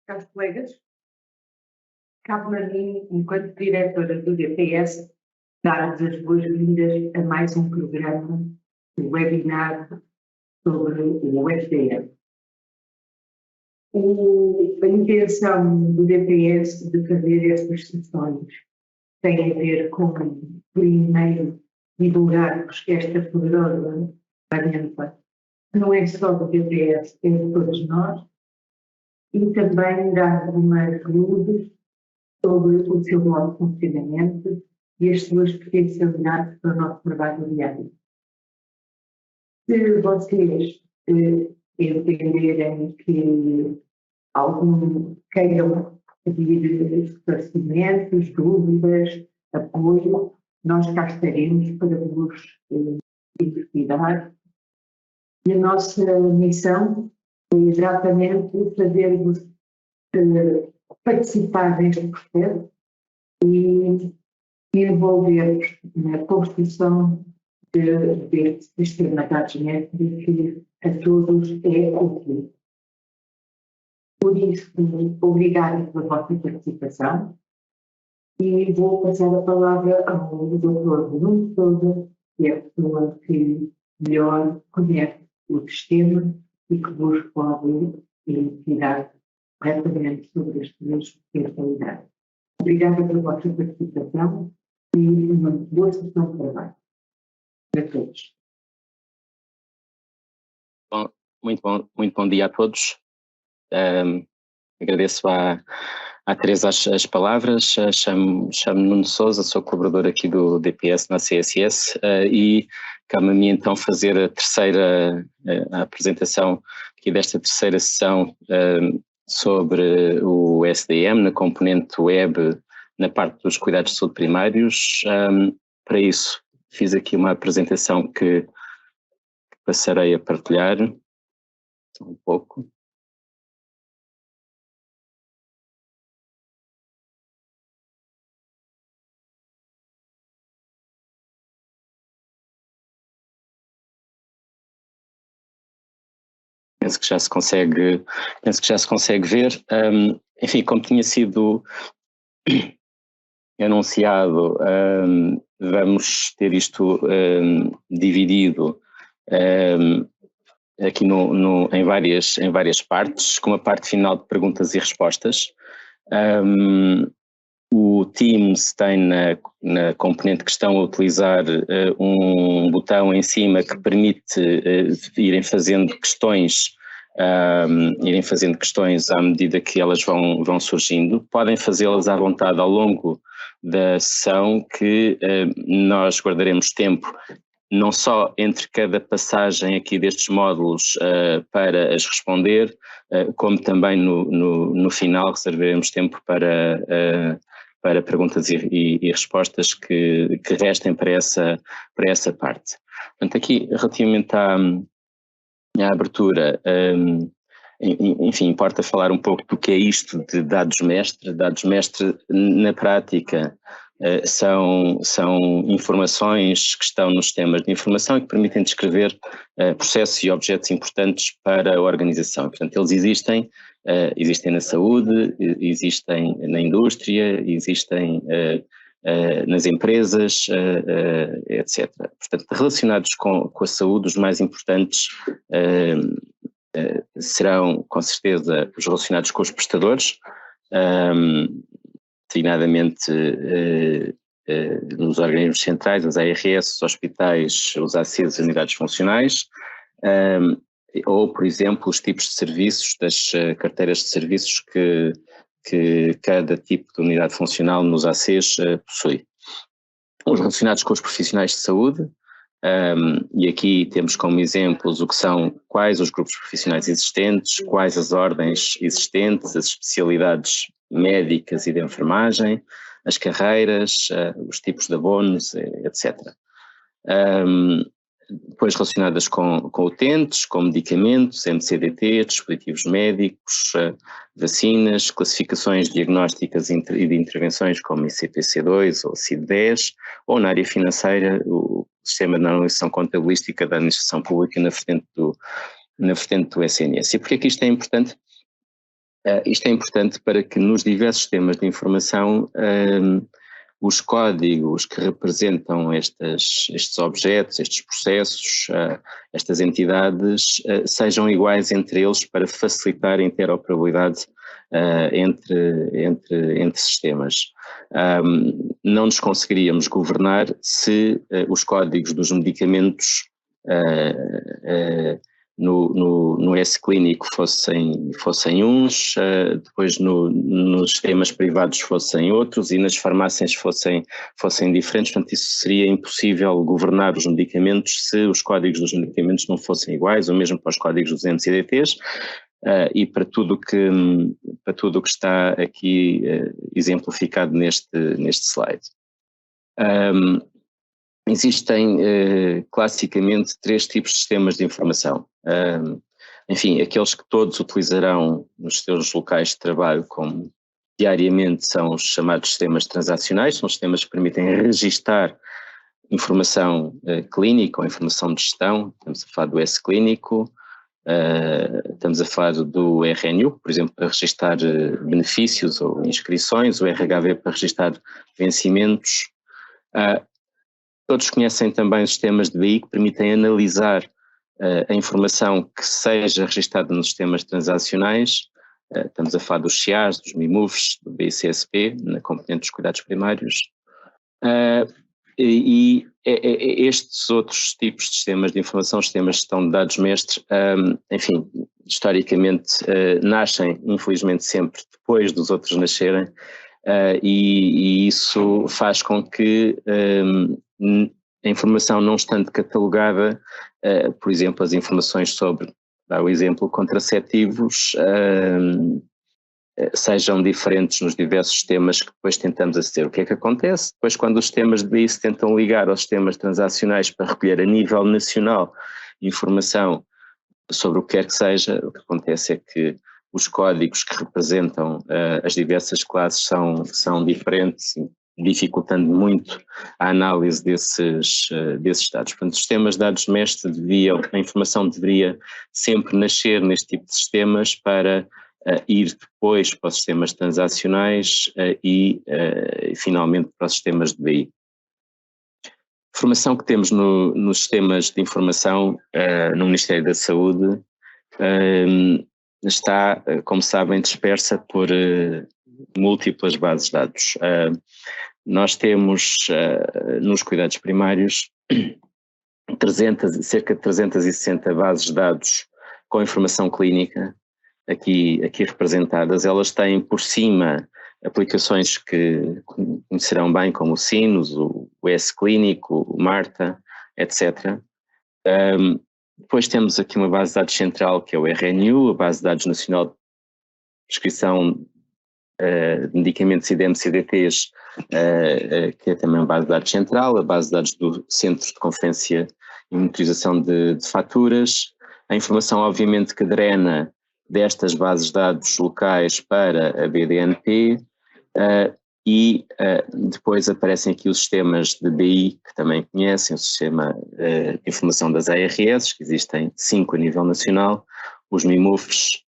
Caros colegas, cabe-me a mim, enquanto diretora do DPS, dar-vos as boas-vindas a mais um programa, um webinar sobre o FDM. A intenção do DPS de fazer estas sessões tem a ver com, primeiro, divulgar-vos esta poderosa ferramenta, que não é só do DPS, é de todos nós, e também dar umas luzes sobre o seu modo de funcionamento e as suas potencialidades para o nosso trabalho diário. Se vocês entenderem que algum queiram pedir esclarecimentos, dúvidas, apoio, nós cá estaremos para vos investigar. E a nossa missão é exatamente fazer-vos participar neste processo e envolver-vos na construção deste sistema de dados métricos que a todos é útil. Por isso, obrigada pela vossa participação e vou passar a palavra ao Dr. Nuno Sousa, que é a pessoa que melhor conhece o sistema e que vos pode elucidar corretamente sobre as suas potencialidades. Obrigada pela vossa participação e uma boa sessão de trabalho para todos. Bom, muito bom dia a todos. Agradeço à Teresa as palavras. Chamo-me Nuno Sousa, sou colaborador aqui do DPS na CSS e cabe-me a mim então fazer a apresentação aqui desta terceira sessão sobre o SDM na componente web na parte dos cuidados de saúde primários. Para isso fiz aqui uma apresentação que passarei a partilhar um pouco. Penso que já se consegue ver. Enfim, como tinha sido anunciado, vamos ter isto dividido aqui em várias partes, com uma parte final de perguntas e respostas. O Teams tem na componente que estão a utilizar um botão em cima que permite irem fazendo questões à medida que elas vão surgindo. Podem fazê-las à vontade ao longo da sessão, que nós guardaremos tempo não só entre cada passagem aqui destes módulos para as responder, como também no final reservaremos tempo para perguntas e respostas que restem para essa parte. Portanto, aqui relativamente à abertura, enfim, importa falar um pouco do que é isto de dados mestre. Dados mestre, na prática, são informações que estão nos sistemas de informação e que permitem descrever processos e objetos importantes para a organização. Portanto, eles existem na saúde, existem na indústria, existem nas empresas, etc. Portanto, relacionados com a saúde, os mais importantes serão, com certeza, os relacionados com os prestadores, designadamente nos organismos centrais, as ARS, os hospitais, os ACs, as unidades funcionais, ou, por exemplo, os tipos de serviços, das carteiras de serviços que cada tipo de unidade funcional nos ACs possui. Os relacionados com os profissionais de saúde, e aqui temos como exemplos o que são quais os grupos profissionais existentes, quais as ordens existentes, as especialidades médicas e de enfermagem, as carreiras, os tipos de abonos, etc. Depois relacionadas com utentes, com medicamentos, MCDT, dispositivos médicos, vacinas, classificações diagnósticas e de intervenções como ICPC2 ou CID-10, ou na área financeira, o Sistema de Analisação Contabilística da Administração Pública na vertente do SNS. E porquê é que isto é importante? Isto é importante para que nos diversos sistemas de informação os códigos que representam estes objetos, estes processos, estas entidades, sejam iguais entre eles para facilitar a interoperabilidade entre sistemas. Não nos conseguiríamos governar se os códigos dos medicamentos no S-Clínico fossem uns, depois nos sistemas privados fossem outros e nas farmácias fossem diferentes. Portanto, isso seria impossível governar os medicamentos se os códigos dos medicamentos não fossem iguais, ou mesmo para os códigos dos MCDTs. E para tudo o que está aqui exemplificado neste slide. Existem classicamente 3 tipos de sistemas de informação. Enfim, aqueles que todos utilizarão nos seus locais de trabalho como diariamente são os chamados sistemas transacionais, são sistemas que permitem registar informação clínica ou informação de gestão. Estamos a falar do S-Clínico, estamos a falar do RNU, por exemplo, para registar benefícios ou inscrições, o RHV para registar vencimentos. Todos conhecem também os sistemas de BI que permitem analisar a informação que seja registada nos sistemas transacionais. Estamos a falar dos CIAs, dos MIMUVs, do BICSP, na componente dos cuidados primários. E estes outros tipos de sistemas de informação, sistemas de gestão de dados mestres, enfim, historicamente nascem, infelizmente, sempre depois dos outros nascerem, e isso faz com que a informação não estando catalogada, por exemplo, as informações sobre, dá o exemplo, contraceptivos, sejam diferentes nos diversos sistemas que depois tentamos aceder. O que é que acontece? Depois, quando os sistemas de BI se tentam ligar aos sistemas transacionais para recolher a nível nacional informação sobre o que quer que seja, o que acontece é que os códigos que representam as diversas classes são diferentes, dificultando muito a análise desses dados. Portanto, os sistemas de dados mestre a informação deveria sempre nascer neste tipo de sistemas para ir depois para os sistemas transacionais e finalmente para os sistemas de BI. A informação que temos nos sistemas de informação no Ministério da Saúde está, como sabem, dispersa por múltiplas bases de dados. Nós temos nos cuidados primários cerca de 360 bases de dados com informação clínica aqui representadas. Elas têm por cima aplicações que conhecerão bem, como o Sinus, o S-Clínico, o Marta, etc. Depois temos aqui uma base de dados central, que é o RNU, a base de dados nacional de prescrição de medicamentos e de MCDTs, que é também uma base de dados central, a base de dados do Centro de Conferência e Monitorização de Faturas, a informação obviamente que drena destas bases de dados locais para a BDNP, e depois aparecem aqui os sistemas de BI, que também conhecem, o sistema de informação das ARS, que existem 5 a nível nacional, os MIMUFs,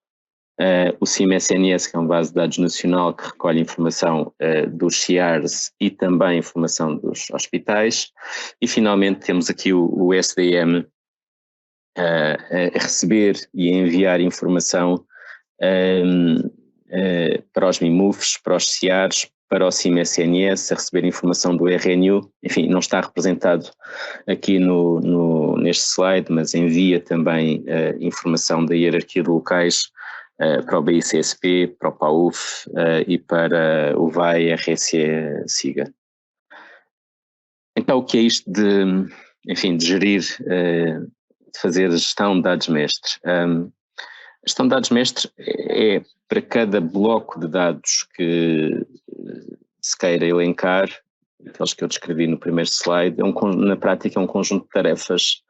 o CIM-SNS, que é uma base de dados nacional que recolhe informação dos CIARs e também informação dos hospitais, e finalmente temos aqui o SDM a receber e a enviar informação para os MIMUFs, para os CIARs, para o CIM-SNS, a receber informação do RNU, enfim, não está representado aqui neste slide, mas envia também informação da hierarquia de locais para o BICSP, para o PAUF e para o VAI, RSE, SIGA. Então, o que é isto de gerir, de fazer gestão de dados mestres? A gestão de dados mestres é para cada bloco de dados que se queira elencar, aqueles que eu descrevi no primeiro slide, na prática é um conjunto de tarefas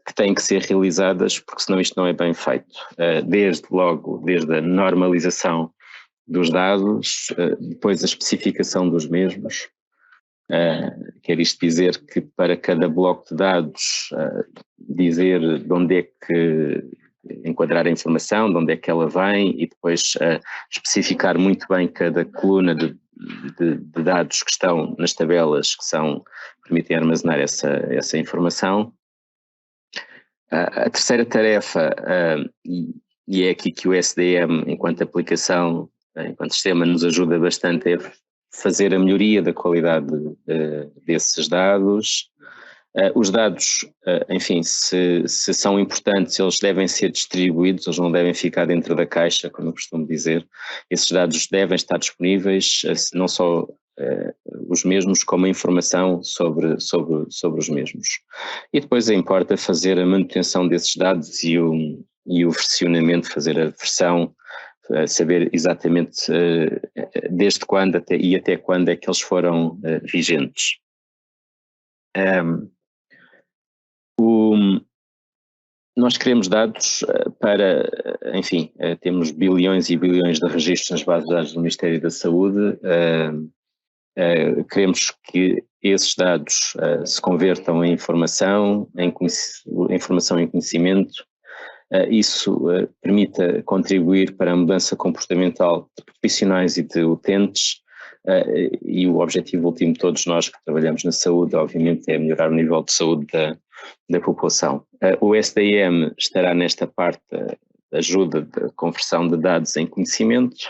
que têm que ser realizadas, porque senão isto não é bem feito. Desde a normalização dos dados, depois a especificação dos mesmos. Quer isto dizer que para cada bloco de dados dizer de onde é que enquadrar a informação, de onde é que ela vem e depois especificar muito bem cada coluna de dados que estão nas tabelas que permitem armazenar essa informação. A terceira tarefa, e é aqui que o SDM, enquanto aplicação, enquanto sistema, nos ajuda bastante, é fazer a melhoria da qualidade desses dados. Os dados, enfim, se são importantes, eles devem ser distribuídos, eles não devem ficar dentro da caixa, como eu costumo dizer. Esses dados devem estar disponíveis, não só os mesmos, como a informação sobre os mesmos. E depois importa fazer a manutenção desses dados e o versionamento, fazer a versão, saber exatamente desde quando até quando é que eles foram vigentes. Nós queremos dados para, enfim, temos bilhões e bilhões de registros nas bases de dados do Ministério da Saúde. Queremos que esses dados se convertam em informação, em conhecimento. Isso permita contribuir para a mudança comportamental de profissionais e de utentes. E o objetivo último de todos nós que trabalhamos na saúde, obviamente, é melhorar o nível de saúde da população. O SDM estará nesta parte da ajuda de conversão de dados em conhecimento.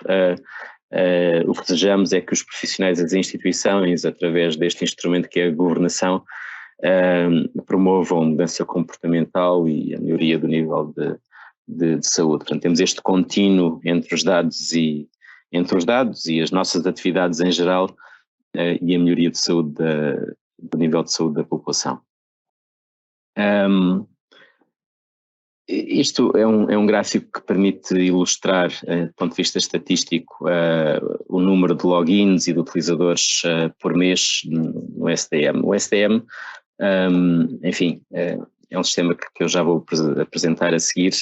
O que desejamos é que os profissionais das instituições, através deste instrumento que é a governação, promovam mudança comportamental e a melhoria do nível de saúde. Portanto, temos este contínuo entre os dados e as nossas atividades em geral e a melhoria de saúde do nível de saúde da população. Isto é um gráfico que permite ilustrar, do ponto de vista estatístico, o número de logins e de utilizadores por mês no SDM. O SDM, enfim, é um sistema que eu já vou apresentar a seguir,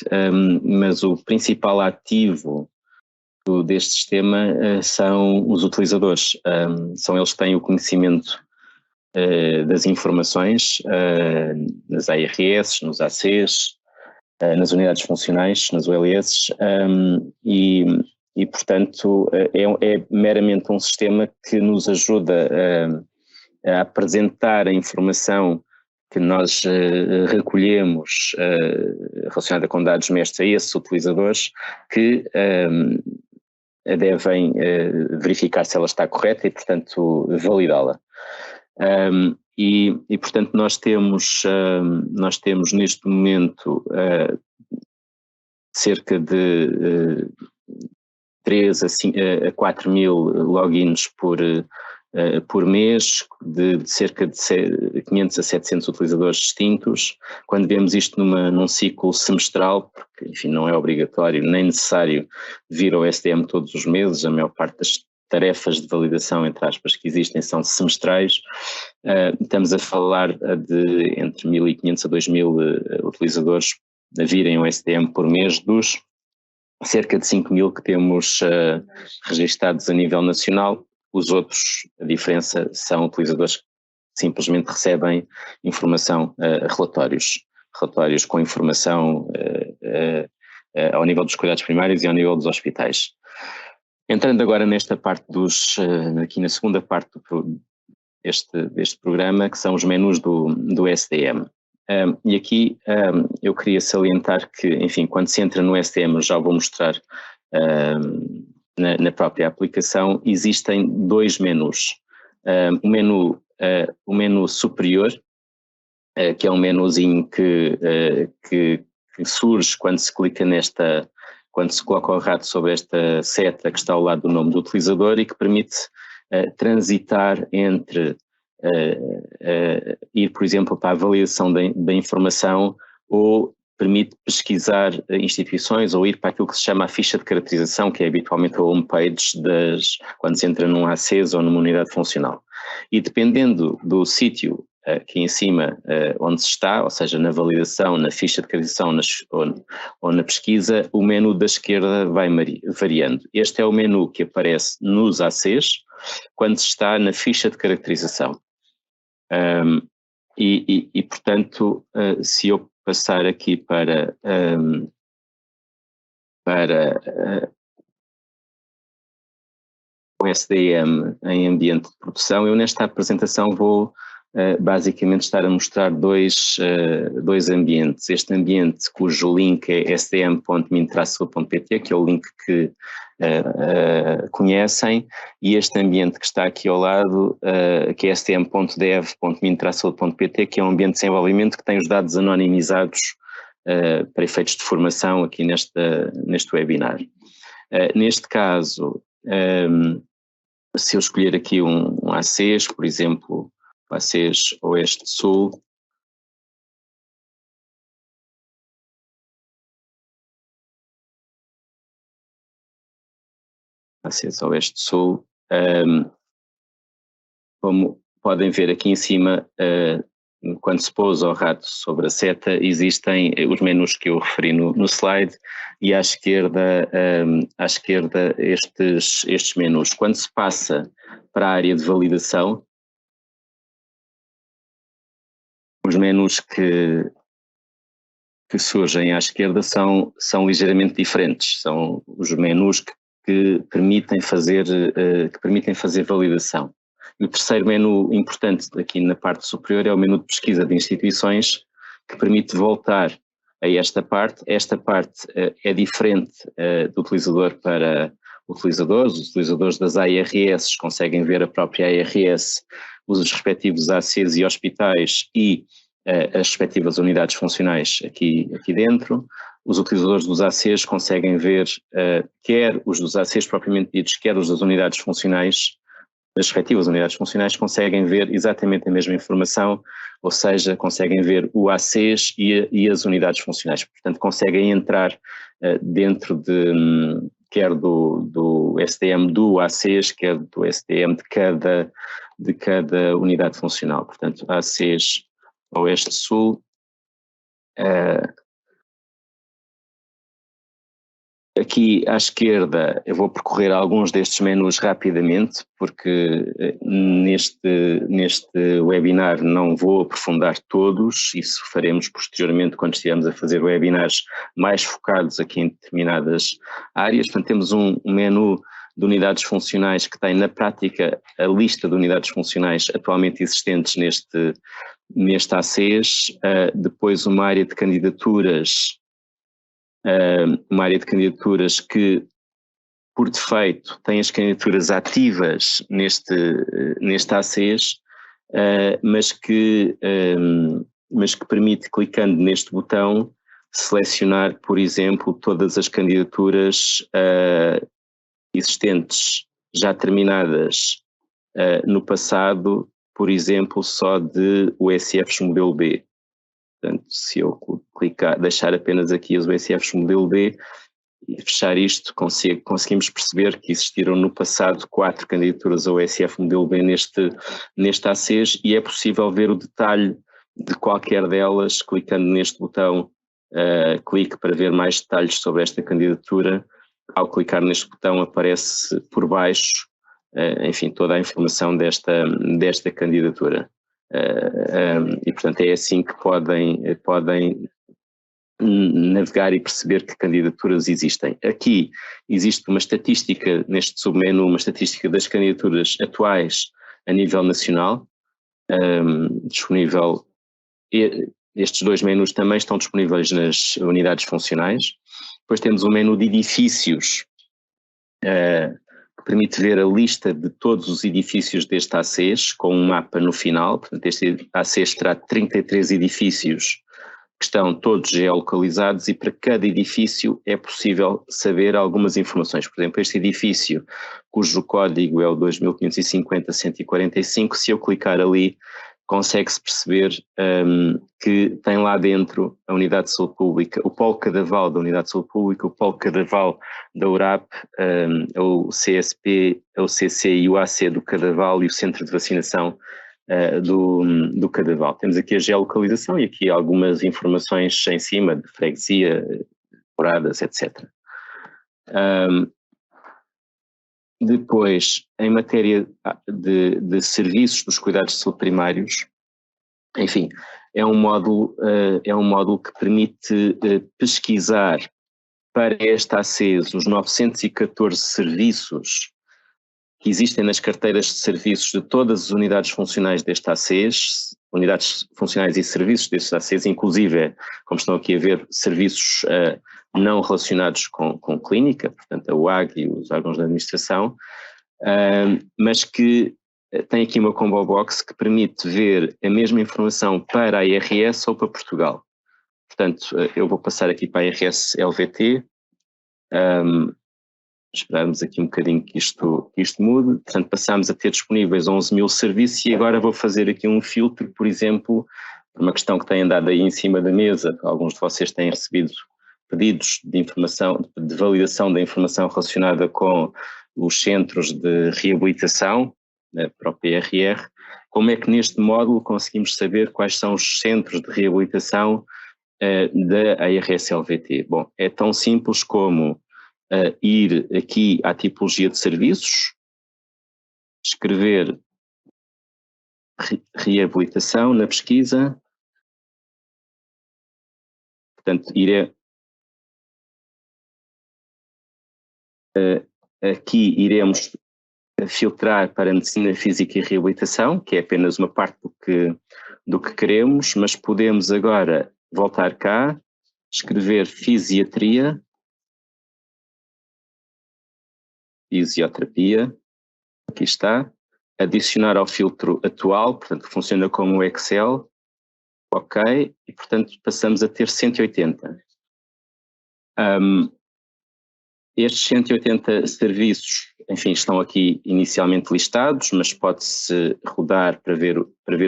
mas o principal ativo deste sistema são os utilizadores. São eles que têm o conhecimento das informações nas ARS, nos ACs, nas unidades funcionais, nas ULS, e portanto é meramente um sistema que nos ajuda a apresentar a informação que nós recolhemos relacionada com dados mestres a esses utilizadores, que devem verificar se ela está correta e, portanto, validá-la. E, portanto, nós temos neste momento cerca de 3 a 4 mil logins por mês, de cerca de 500 a 700 utilizadores distintos. Quando vemos isto num ciclo semestral, porque, enfim, não é obrigatório nem necessário vir ao SDM todos os meses, a maior parte das tarefas de validação, entre aspas, que existem são semestrais. Estamos a falar de entre 1.500 a 2.000 utilizadores a virem ao SDM por mês, dos cerca de 5.000 que temos registados a nível nacional. Os outros, a diferença, são utilizadores que simplesmente recebem informação, relatórios com informação ao nível dos cuidados primários e ao nível dos hospitais. Entrando agora nesta parte aqui na segunda parte deste programa, que são os menus do SDM. E aqui eu queria salientar que, enfim, quando se entra no SDM, eu já vou mostrar na própria aplicação, existem dois menus. O menu superior, que é um menuzinho que surge quando se clica quando se coloca o rato sobre esta seta que está ao lado do nome do utilizador e que permite transitar entre ir, por exemplo, para a validação da informação, ou permite pesquisar instituições ou ir para aquilo que se chama a ficha de caracterização, que é habitualmente a homepage quando se entra num ACES ou numa unidade funcional. E dependendo do sítio aqui em cima onde se está, ou seja, na validação, na ficha de caracterização ou na pesquisa, o menu da esquerda vai variando. Este é o menu que aparece nos ACs quando se está na ficha de caracterização. Portanto, se eu passar aqui para para o SDM em ambiente de produção. Eu nesta apresentação vou basicamente estar a mostrar dois ambientes. Este ambiente cujo link é sdm.min-saúde.pt, que é o link que conhecem, e este ambiente que está aqui ao lado, que é sdm.dev.min-saúde.pt, que é um ambiente de desenvolvimento que tem os dados anonimizados para efeitos de formação aqui neste webinar. Neste caso, se eu escolher aqui um ACES, por exemplo, o ACES Oeste-Sul, ACES Oeste-Sul, como podem ver aqui em cima, quando se pousa o rato sobre a seta, existem os menus que eu referi no slide, e à esquerda estes menus. Quando se passa para a área de validação, os menus que surgem à esquerda são ligeiramente diferentes, são os menus que permitem fazer validação. E o terceiro menu importante aqui na parte superior é o menu de pesquisa de instituições, que permite voltar a esta parte. Esta parte é diferente do utilizador para utilizadores. Os utilizadores das ARS conseguem ver a própria ARS, os respectivos ACs e hospitais e as respectivas unidades funcionais aqui dentro. Os utilizadores dos ACs conseguem ver quer os dos ACs propriamente ditos, quer os das unidades funcionais. As respectivas unidades funcionais conseguem ver exatamente a mesma informação, ou seja, conseguem ver o ACs e as unidades funcionais. Portanto, conseguem entrar dentro quer do SDM do ACs, quer do SDM de cada unidade funcional. Portanto, ACs Oeste-Sul. Aqui à esquerda eu vou percorrer alguns destes menus rapidamente, porque neste webinar não vou aprofundar todos, isso faremos posteriormente quando estivermos a fazer webinars mais focados aqui em determinadas áreas. Portanto, temos um menu de unidades funcionais que tem na prática a lista de unidades funcionais atualmente existentes neste ACs, depois uma área de candidaturas, que, por defeito, tem as candidaturas ativas neste ACs, mas que permite, clicando neste botão, selecionar, por exemplo, todas as candidaturas existentes, já terminadas no passado, por exemplo, só de USFs modelo B. Portanto, se eu deixar apenas aqui os USFs modelo B e fechar isto, conseguimos perceber que existiram no passado 4 candidaturas ao USF modelo B neste ACs, e é possível ver o detalhe de qualquer delas clicando neste botão, clique para ver mais detalhes sobre esta candidatura. Ao clicar neste botão aparece por baixo, enfim, toda a informação desta candidatura. E portanto é assim que podem navegar e perceber que candidaturas existem. Aqui existe uma estatística neste submenu, uma estatística das candidaturas atuais a nível nacional, disponível. Estes dois menus também estão disponíveis nas unidades funcionais. Depois temos um menu de edifícios, que permite ver a lista de todos os edifícios deste ACs, com um mapa no final. Portanto, este ACs terá 33 edifícios que estão todos geolocalizados, e para cada edifício é possível saber algumas informações. Por exemplo, este edifício, cujo código é o 2550-145, se eu clicar ali, consegue-se perceber que tem lá dentro a Unidade de Saúde Pública, o Polo Cadaval da Unidade de Saúde Pública, o Polo Cadaval da URAP, o CSP, o CC e o AC do Cadaval, e o Centro de Vacinação do Cadaval. Temos aqui a geolocalização e aqui algumas informações em cima de freguesia, moradas, etc. Depois, em matéria de serviços dos cuidados de saúde primários, enfim, é um módulo que permite pesquisar para esta ACES os 914 serviços que existem nas carteiras de serviços de todas as unidades funcionais desta ACES, unidades funcionais e serviços destes ACES, inclusive, como estão aqui a ver, serviços não relacionados com clínica, portanto a UAG e os órgãos de administração, mas que tem aqui uma combo box que permite ver a mesma informação para a IRS ou para Portugal. Portanto, eu vou passar aqui para a IRS LVT, esperarmos aqui um bocadinho que isto mude. Portanto, passamos a ter disponíveis 11.000 serviços e agora vou fazer aqui um filtro, por exemplo, por uma questão que tem andado aí em cima da mesa. Alguns de vocês têm recebido pedidos de informação, de validação da informação relacionada com os centros de reabilitação, para o PRR. Como é que neste módulo conseguimos saber quais são os centros de reabilitação da IRS LVT? Bom, é tão simples como ir aqui à tipologia de serviços, escrever reabilitação na pesquisa, portanto, aqui iremos filtrar para medicina física e reabilitação, que é apenas uma parte do que queremos, mas podemos agora voltar cá, escrever fisioterapia, aqui está, adicionar ao filtro atual, portanto funciona como o Excel, ok, e portanto passamos a ter 180. Estes 180 serviços, enfim, estão aqui inicialmente listados, mas pode-se rodar para ver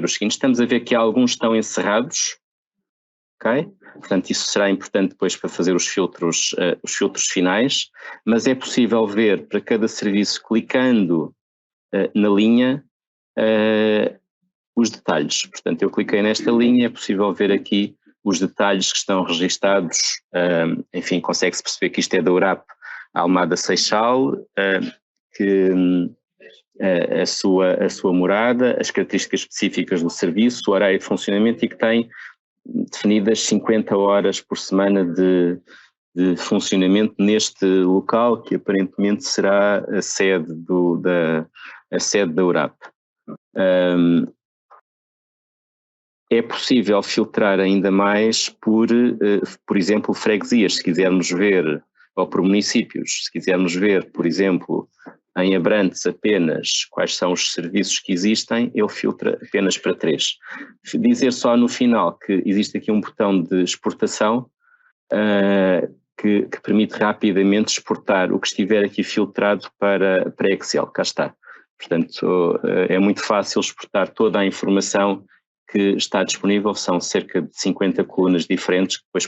os seguintes. Estamos a ver que alguns estão encerrados, ok? Portanto, isso será importante depois para fazer os filtros finais, mas é possível ver para cada serviço, clicando na linha, os detalhes. Portanto, eu cliquei nesta linha, é possível ver aqui os detalhes que estão registados, enfim, consegue-se perceber que isto é da URAP Almada Seixal, que a sua morada, as características específicas do serviço, o horário de funcionamento e que tem definidas 50 horas por semana de funcionamento neste local, que aparentemente será a sede da URAP. É possível filtrar ainda mais por exemplo, freguesias, se quisermos ver, ou por municípios, se quisermos ver, por exemplo, em Abrantes apenas quais são os serviços que existem, ele filtra apenas para 3. Dizer só no final que existe aqui um botão de exportação que permite rapidamente exportar o que estiver aqui filtrado para Excel, cá está. Portanto, é muito fácil exportar toda a informação que está disponível, são cerca de 50 colunas diferentes que depois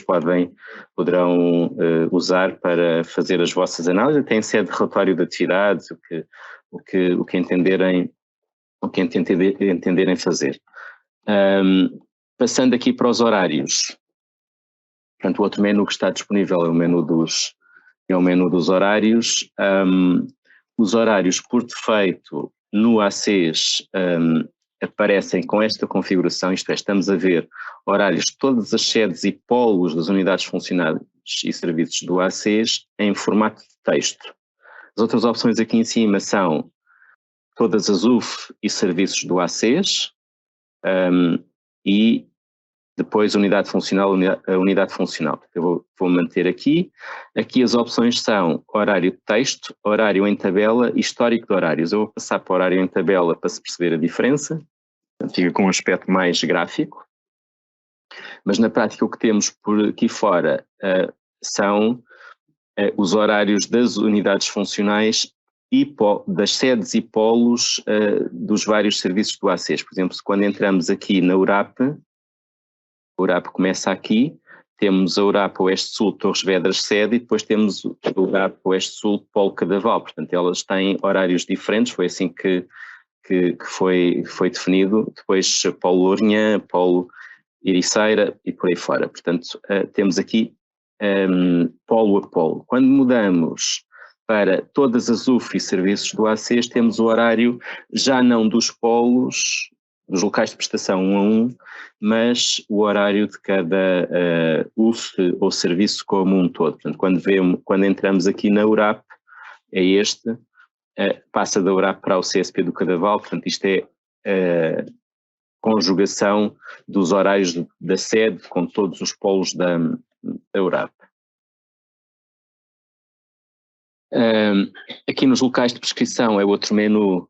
poderão usar para fazer as vossas análises, até em sede de relatório de atividades, o que entenderem fazer. Passando aqui para os horários, portanto, o outro menu que está disponível é o menu dos horários. Os horários, por defeito, no ACES, aparecem com esta configuração, isto é, estamos a ver horários de todas as sedes e polos das unidades funcionais e serviços do ACES em formato de texto. As outras opções aqui em cima são todas as UF e serviços do ACES e depois a unidade funcional. Eu vou manter aqui. Aqui as opções são horário de texto, horário em tabela e histórico de horários. Eu vou passar para o horário em tabela para se perceber a diferença. Fica com um aspecto mais gráfico. Mas na prática o que temos por aqui fora são os horários das unidades funcionais e das sedes e polos dos vários serviços do ACES. Por exemplo, quando entramos aqui na URAP, a URAP começa aqui, temos a URAP Oeste-Sul, Torres Vedras sede, e depois temos a URAP Oeste-Sul, Polo Cadaval. Portanto, elas têm horários diferentes, foi assim que foi definido. Depois Polo Lourinhã, Polo Ericeira e por aí fora. Portanto, temos aqui polo a polo. Quando mudamos para todas as UF e serviços do ACES, temos o horário já não dos polos, os locais de prestação um a um, mas o horário de cada UF ou serviço como um todo. Portanto, quando entramos aqui na URAP, é este, passa da URAP para o CSP do Cadaval, portanto isto é conjugação dos horários da sede com todos os polos da URAP. Aqui nos locais de prescrição é outro menu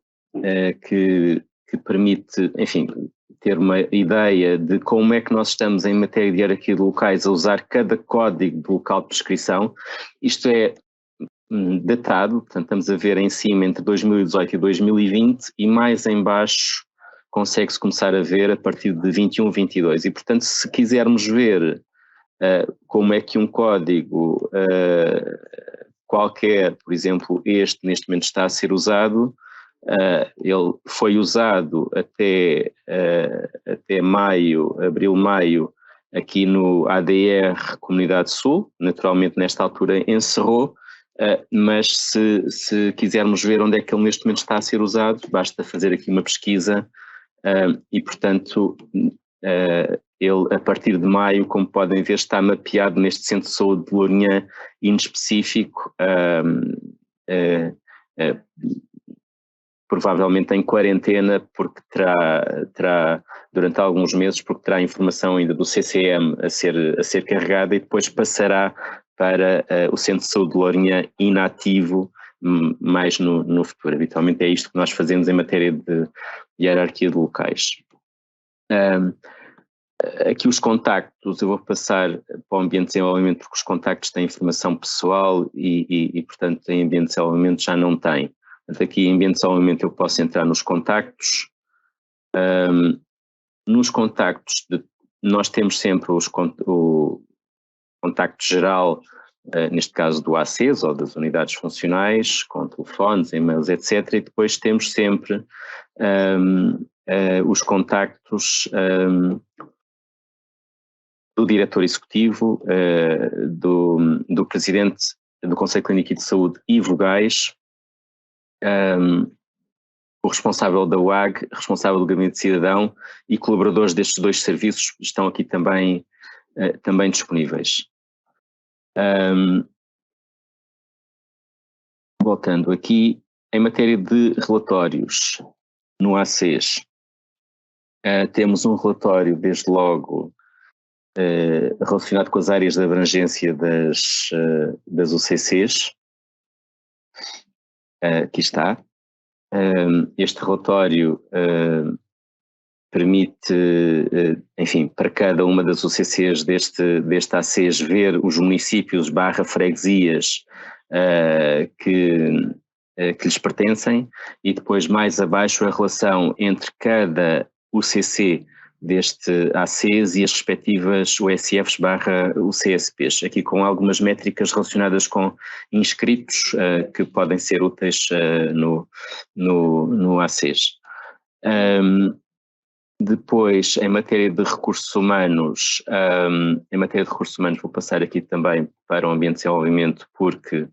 que permite, enfim, ter uma ideia de como é que nós estamos em matéria de hierarquia de locais a usar cada código de local de prescrição. Isto é datado, portanto estamos a ver em cima entre 2018 e 2020 e mais em baixo consegue-se começar a ver a partir de 21, 22 e portanto se quisermos ver como é que um código qualquer, por exemplo este neste momento está a ser usado, ele foi usado até abril, maio, aqui no ADR Comunidade Sul, naturalmente nesta altura encerrou, mas se quisermos ver onde é que ele neste momento está a ser usado, basta fazer aqui uma pesquisa e portanto ele a partir de maio, como podem ver, está mapeado neste Centro de Saúde de Lourinhã inespecífico, provavelmente em quarentena, porque terá durante alguns meses, porque terá informação ainda do CCM a ser carregada e depois passará para o Centro de Saúde de Lourinhã inativo mais no futuro. Habitualmente é isto que nós fazemos em matéria de hierarquia de locais. Aqui os contactos, eu vou passar para o ambiente de desenvolvimento porque os contactos têm informação pessoal e portanto em ambiente de desenvolvimento já não tem. Portanto, aqui em ambiente de desenvolvimento eu posso entrar nos contactos. Nos contactos, nós temos sempre o contacto geral, neste caso do ACES ou das unidades funcionais, com telefones, e-mails, etc. E depois temos sempre os contactos do diretor executivo, do presidente do Conselho Clínico e de Saúde e vogais, o responsável da UAG, responsável do Gabinete de Cidadão e colaboradores destes dois serviços estão aqui também disponíveis. Voltando aqui, em matéria de relatórios no ACES, temos um relatório desde logo relacionado com as áreas de abrangência das UCCs. Aqui está. Este relatório permite, enfim, para cada uma das UCCs deste ACES ver os municípios / freguesias que lhes pertencem e depois mais abaixo a relação entre cada UCC deste ACES e as respectivas USFs / UCSPs, aqui com algumas métricas relacionadas com inscritos que podem ser úteis no ACES. Depois, em matéria de recursos humanos, vou passar aqui também para o ambiente de desenvolvimento porque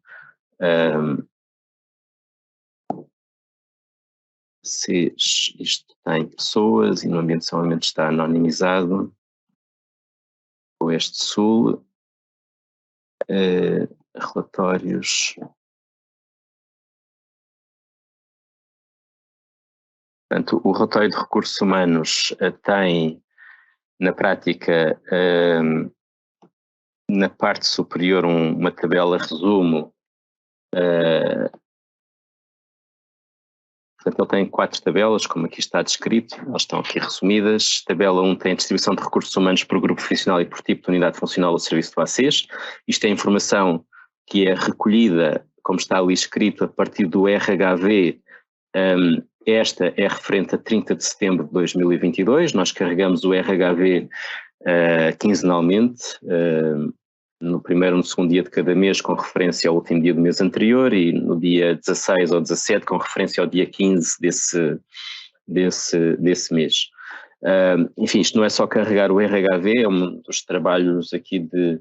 isto tem pessoas e no ambiente de desenvolvimento está anonimizado. Oeste Sul, relatórios. Portanto, o relatório de recursos humanos tem, na prática, na parte superior uma tabela resumo. Portanto, ele tem 4 tabelas, como aqui está descrito, elas estão aqui resumidas. Tabela 1 tem a distribuição de recursos humanos por grupo profissional e por tipo de unidade funcional ao serviço do ACES. Isto é informação que é recolhida, como está ali escrito, a partir do RHV. Esta é referente a 30 de setembro de 2022. Nós carregamos o RHV quinzenalmente, no primeiro ou no segundo dia de cada mês, com referência ao último dia do mês anterior, e no dia 16 ou 17, com referência ao dia 15 desse mês. Enfim, isto não é só carregar o RHV, é um dos trabalhos aqui de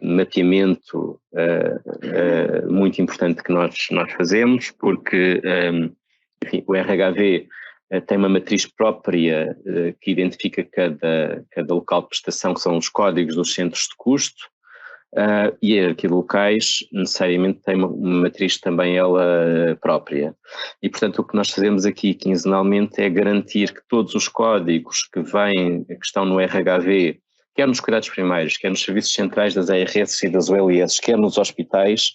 mapeamento muito importante que nós fazemos, porque enfim, o RHV tem uma matriz própria que identifica cada local de prestação, que são os códigos dos centros de custo, e a hierarquia de locais necessariamente tem uma matriz também ela própria. E, portanto, o que nós fazemos aqui quinzenalmente é garantir que todos os códigos que estão no RHV, quer nos cuidados primários, quer nos serviços centrais das ARS e das ULS, quer nos hospitais,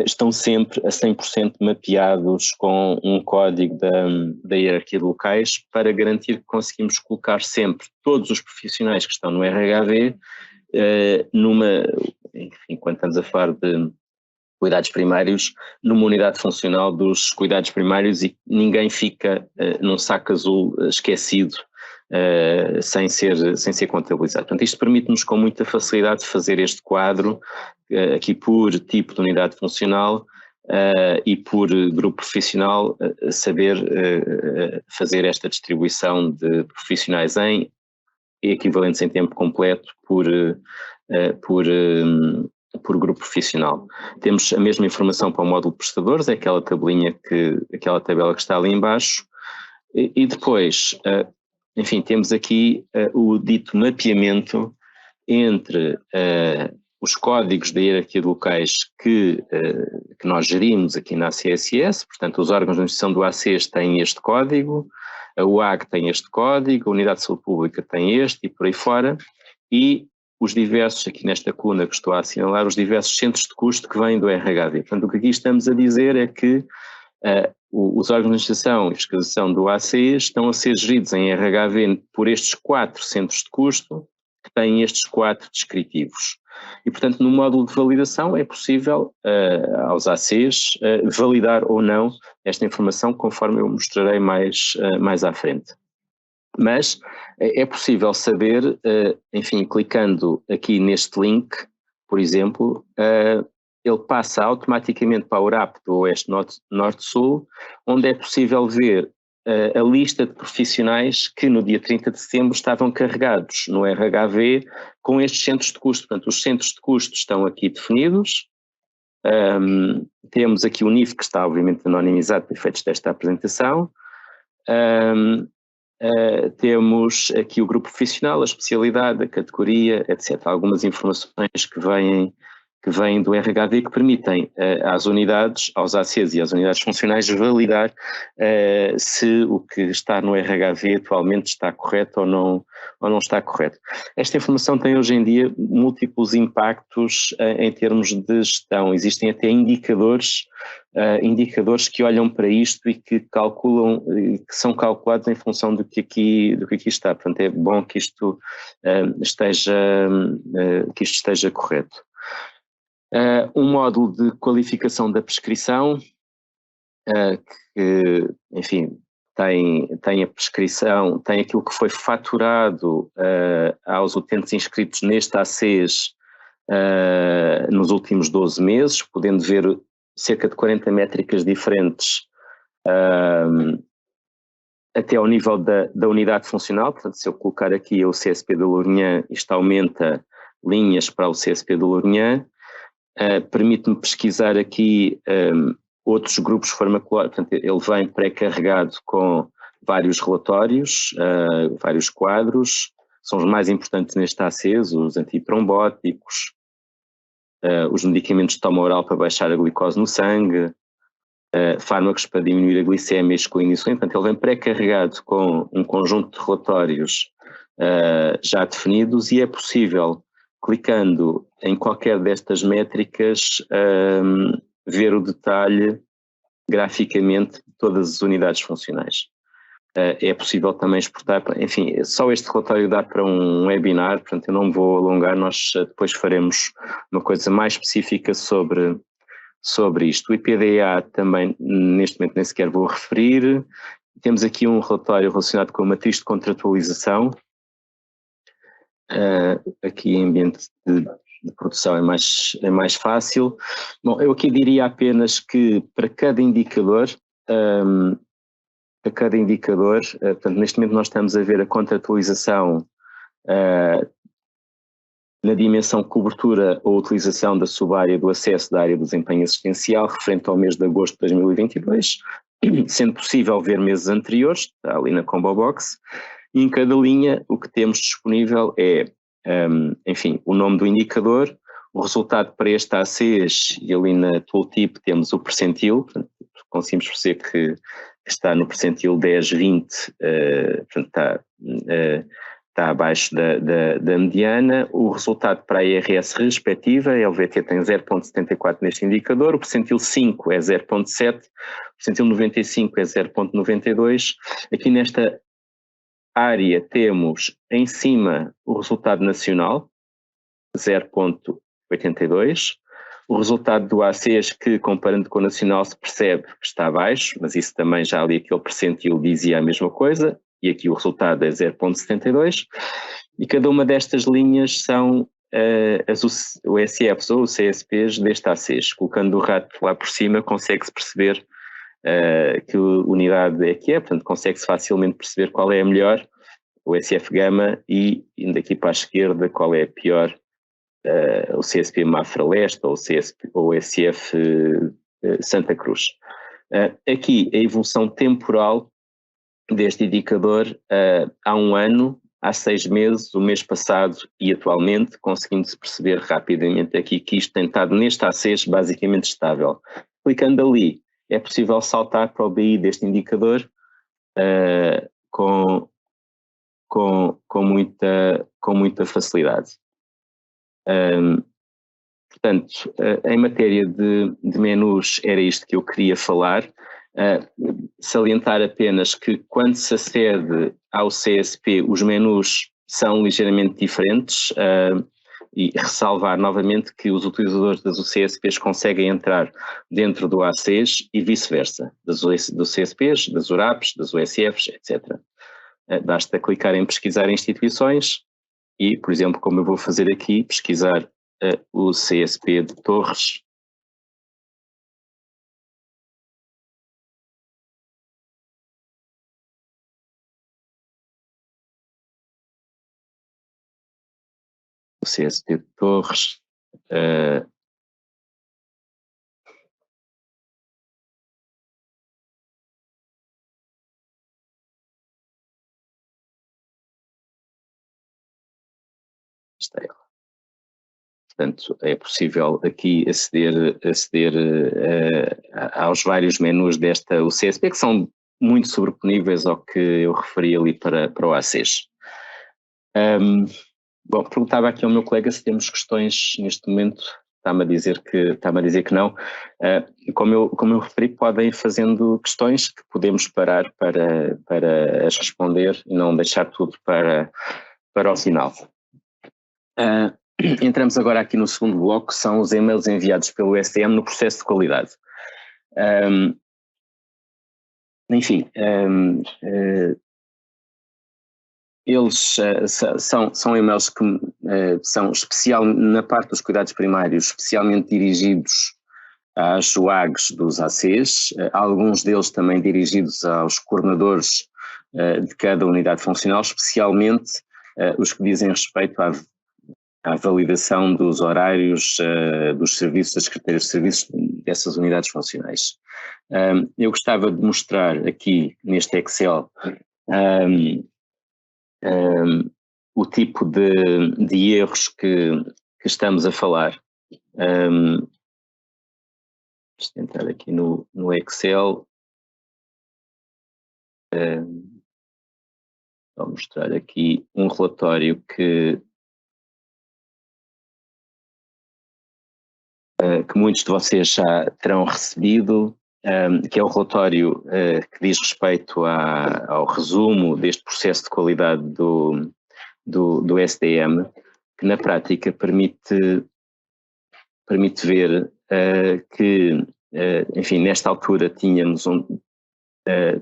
estão sempre a 100% mapeados com um código da hierarquia de locais, para garantir que conseguimos colocar sempre todos os profissionais que estão no RHV enfim, quando estamos a falar de cuidados primários, numa unidade funcional dos cuidados primários, e ninguém fica num saco azul esquecido, sem ser contabilizado. Portanto, isto permite-nos com muita facilidade fazer este quadro, aqui por tipo de unidade funcional e por grupo profissional, saber fazer esta distribuição de profissionais em equivalentes em tempo completo por grupo profissional. Temos a mesma informação para o módulo de prestadores, é aquela tabela que está ali em baixo, e depois, enfim, temos aqui o dito mapeamento entre os códigos da hierarquia de locais que nós gerimos aqui na ACSS, portanto os órgãos de administração do ACES têm este código, a UAG tem este código, a Unidade de Saúde Pública tem este, e por aí fora, e os diversos, aqui nesta coluna que estou a assinalar, os diversos centros de custo que vêm do RHV. Portanto, o que aqui estamos a dizer é que os órgãos de administração e fiscalização do ACES estão a ser geridos em RHV por estes 4 centros de custo, que têm estes 4 descritivos. E, portanto, no módulo de validação é possível aos ACs validar ou não esta informação, conforme eu mostrarei mais à frente. Mas é possível saber, enfim, clicando aqui neste link, por exemplo, ele passa automaticamente para o URAP do Oeste Norte-Sul, onde é possível ver a lista de profissionais que no dia 30 de setembro estavam carregados no RHV com estes centros de custo. Portanto, os centros de custo estão aqui definidos. Temos aqui o NIF, que está obviamente anonimizado para efeitos desta apresentação. Temos aqui o grupo profissional, a especialidade, a categoria, etc. Algumas informações que vêm do RHV, que permitem às unidades, aos ACs e às unidades funcionais validar se o que está no RHV atualmente está correto ou não está correto. Esta informação tem hoje em dia múltiplos impactos em termos de gestão. Existem até indicadores que olham para isto e que calculam, que são calculados em função do que aqui está. Portanto, é bom que isto esteja correto. Um módulo de qualificação da prescrição, que, enfim, tem a prescrição, tem aquilo que foi faturado aos utentes inscritos neste ACES nos últimos 12 meses, podendo ver cerca de 40 métricas diferentes até ao nível da unidade funcional. Portanto, se eu colocar aqui o CSP de Lourinhã, isto aumenta linhas para o CSP de Lourinhã. Permite-me pesquisar aqui outros grupos farmacológicos. Portanto, ele vem pré-carregado com vários relatórios, vários quadros, são os mais importantes neste ACES, os antitrombóticos, os medicamentos de toma oral para baixar a glicose no sangue, fármacos para diminuir a glicemia e excluir insulina. Portanto, ele vem pré-carregado com um conjunto de relatórios já definidos, e é possível, clicando em qualquer destas métricas, ver o detalhe graficamente de todas as unidades funcionais. É possível também exportar, enfim, só este relatório dá para um webinar, portanto eu não me vou alongar, nós depois faremos uma coisa mais específica sobre isto. O IPDA também, neste momento, nem sequer vou referir. Temos aqui um relatório relacionado com a matriz de contratualização. Aqui em ambiente de produção é mais fácil. Bom, eu aqui diria apenas que para cada indicador, portanto, neste momento nós estamos a ver a contratualização na dimensão cobertura ou utilização da subárea do acesso da área do desempenho assistencial, referente ao mês de agosto de 2022. sendo possível ver meses anteriores, está ali na Combo Box, e em cada linha o que temos disponível é, enfim, o nome do indicador, o resultado para este ACs, e ali na tooltip temos o percentil, portanto, conseguimos perceber que está no percentil 10, 20, portanto está abaixo da mediana. O resultado para a IRS respectiva, a LVT tem 0,74 neste indicador, o percentil 5 é 0,7, o percentil 95 é 0,92. Aqui nesta área temos em cima o resultado nacional, 0,82. O resultado do ACs, que comparando com o nacional se percebe que está abaixo, mas isso também já ali aquele percentil dizia a mesma coisa, e aqui o resultado é 0,72, e cada uma destas linhas são as USFs ou os CSPs deste ACs. Colocando o rato lá por cima consegue-se perceber que unidade é que é, portanto consegue-se facilmente perceber qual é a melhor, o SF Gama, e daqui para a esquerda qual é a pior, o CSP Mafra Leste ou o SF Santa Cruz. Aqui a evolução temporal deste indicador há um ano, há 6 meses, o mês passado e atualmente, conseguindo-se perceber rapidamente aqui que isto tem estado neste ACs basicamente estável. Clicando ali, é possível saltar para o BI deste indicador com muita facilidade. Portanto, em matéria de menus, era isto que eu queria falar. Salientar apenas que quando se acede ao CSP, os menus são ligeiramente diferentes, e ressalvar novamente que os utilizadores das UCSPs conseguem entrar dentro do ACs e vice-versa, dos CSPs, das URAPs, das USFs, etc. Basta clicar em pesquisar instituições e, por exemplo, como eu vou fazer aqui, pesquisar o CSP de Torres. O CSP de Torres. Está ela. Portanto, é possível aqui aceder aos vários menus desta UCSP, que são muito sobreponíveis ao que eu referi ali para o ACs. Bom, perguntava aqui ao meu colega se temos questões neste momento. Está-me a dizer que não. Como eu referi, podem ir fazendo questões que podemos parar para as responder e não deixar tudo para o final. Entramos agora aqui no segundo bloco, que são os e-mails enviados pelo STM no processo de qualidade. Enfim, eles são e-mails que são especial na parte dos cuidados primários, especialmente dirigidos às UAGs dos ACs, alguns deles também dirigidos aos coordenadores de cada unidade funcional, especialmente os que dizem respeito à validação dos horários dos serviços, das carteiras de serviços dessas unidades funcionais. Eu gostava de mostrar aqui neste Excel o tipo de erros que estamos a falar. Deixa eu entrar aqui no Excel. Vou mostrar aqui um relatório que muitos de vocês já terão recebido, que é o relatório que diz respeito ao resumo deste processo de qualidade do STM, que na prática permite ver que, enfim, nesta altura tínhamos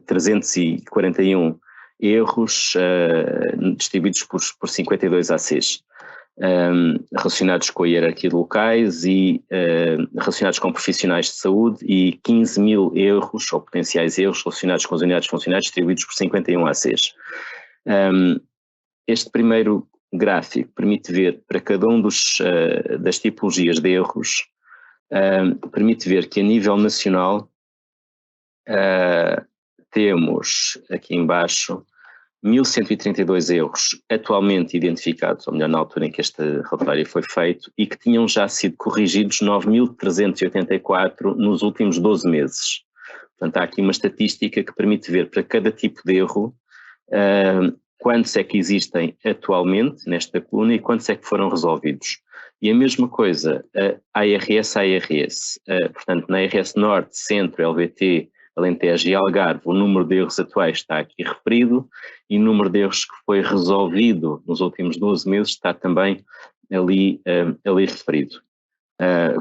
341 erros distribuídos por 52 ACs. Relacionados com a hierarquia de locais e relacionados com profissionais de saúde, e 15 mil erros ou potenciais erros relacionados com as unidades funcionais distribuídos por 51 ACs. Este primeiro gráfico permite ver para cada um das tipologias de erros, permite ver que a nível nacional temos aqui embaixo 1.132 erros atualmente identificados, ou melhor, na altura em que este relatório foi feito, e que tinham já sido corrigidos 9.384 nos últimos 12 meses. Portanto, há aqui uma estatística que permite ver para cada tipo de erro quantos é que existem atualmente nesta coluna e quantos é que foram resolvidos. E a mesma coisa, ARS. Portanto, na ARS Norte, Centro, LVT, Alentejo e Algarve, o número de erros atuais está aqui referido e o número de erros que foi resolvido nos últimos 12 meses está também ali referido,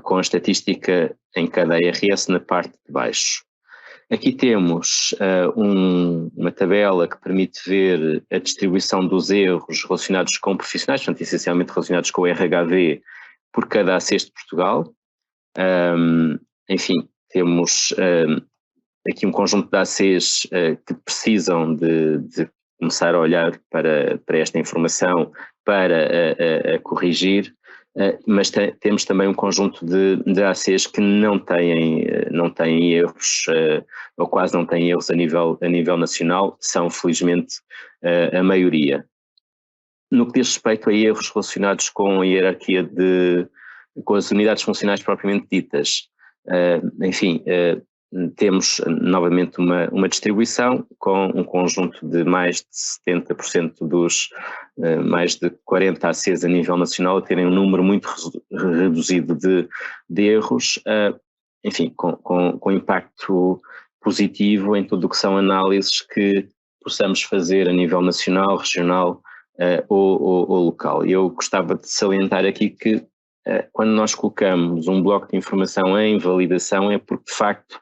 com a estatística em cada ARS na parte de baixo. Aqui temos uma tabela que permite ver a distribuição dos erros relacionados com profissionais, portanto, essencialmente relacionados com o RHV, por cada ACs de Portugal. Enfim, temos aqui um conjunto de ACs que precisam de começar a olhar para esta informação, para corrigir, mas temos também um conjunto de ACs que não têm erros, ou quase não têm erros a nível nacional, são felizmente a maioria. No que diz respeito a erros relacionados com a hierarquia com as unidades funcionais propriamente ditas, enfim, temos novamente uma distribuição com um conjunto de mais de 70% dos mais de 40 ACs a nível nacional a terem um número muito reduzido de erros, enfim, com impacto positivo em tudo o que são análises que possamos fazer a nível nacional, regional ou local. Eu gostava de salientar aqui que quando nós colocamos um bloco de informação em validação é porque, de facto,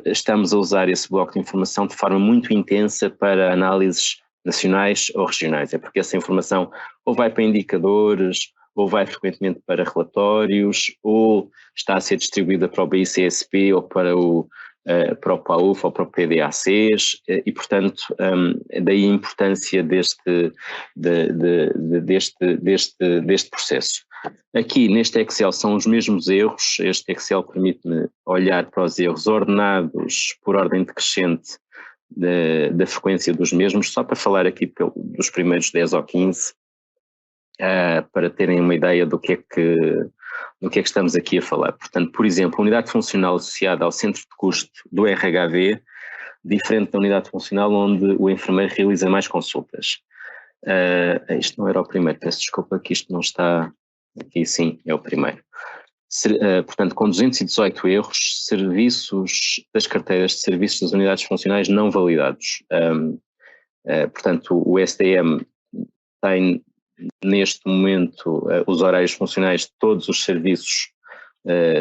estamos a usar esse bloco de informação de forma muito intensa para análises nacionais ou regionais. É porque essa informação ou vai para indicadores, ou vai frequentemente para relatórios, ou está a ser distribuída para o BICSP ou para o PAUF ou para o PDACs, e portanto daí a importância deste processo. Aqui neste Excel são os mesmos erros, este Excel permite-me olhar para os erros ordenados por ordem decrescente da frequência dos mesmos, só para falar aqui dos primeiros 10 ou 15, para terem uma ideia do que é que estamos aqui a falar. Portanto, por exemplo, a unidade funcional associada ao centro de custo do RHV, diferente da unidade funcional onde o enfermeiro realiza mais consultas. Isto não era o primeiro, peço desculpa que isto não está aqui, sim, é o primeiro. Portanto, com 218 erros, serviços das carteiras de serviços das unidades funcionais não validados. Portanto, o SDM tem neste momento os horários funcionais de todos os serviços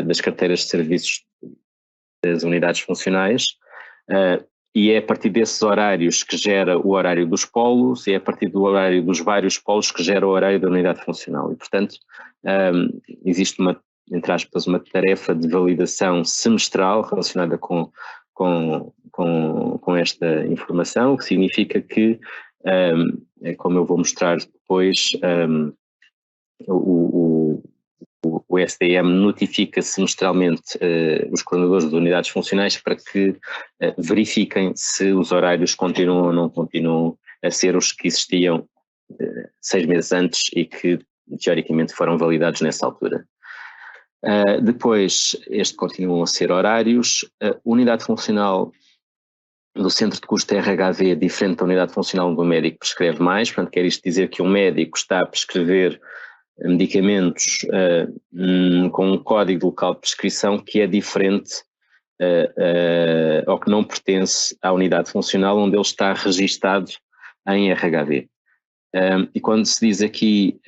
das carteiras de serviços das unidades funcionais, e é a partir desses horários que gera o horário dos polos, e é a partir do horário dos vários polos que gera o horário da unidade funcional. E, portanto, existe entre aspas, uma tarefa de validação semestral relacionada com esta informação, o que significa que, como eu vou mostrar depois, o SDM notifica semestralmente os coordenadores de unidades funcionais para que verifiquem se os horários continuam ou não continuam a ser os que existiam 6 meses antes e que teoricamente foram validados nessa altura. Depois, continuam a ser horários. A unidade funcional do centro de custo RHV é diferente da unidade funcional onde o médico prescreve mais, portanto quer isto dizer que um médico está a prescrever medicamentos com um código local de prescrição que é diferente ou que não pertence à unidade funcional onde ele está registado em RHV. E quando se diz aqui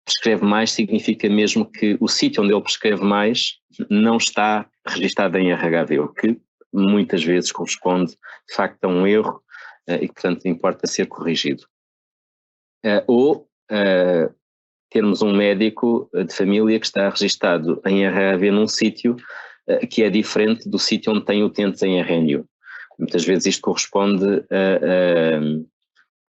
prescreve mais, significa mesmo que o sítio onde ele prescreve mais não está registado em RHV, o que muitas vezes corresponde de facto a um erro e que portanto importa ser corrigido. Ou termos um médico de família que está registado em RHV num sítio que é diferente do sítio onde tem utentes em RNU. Muitas vezes isto corresponde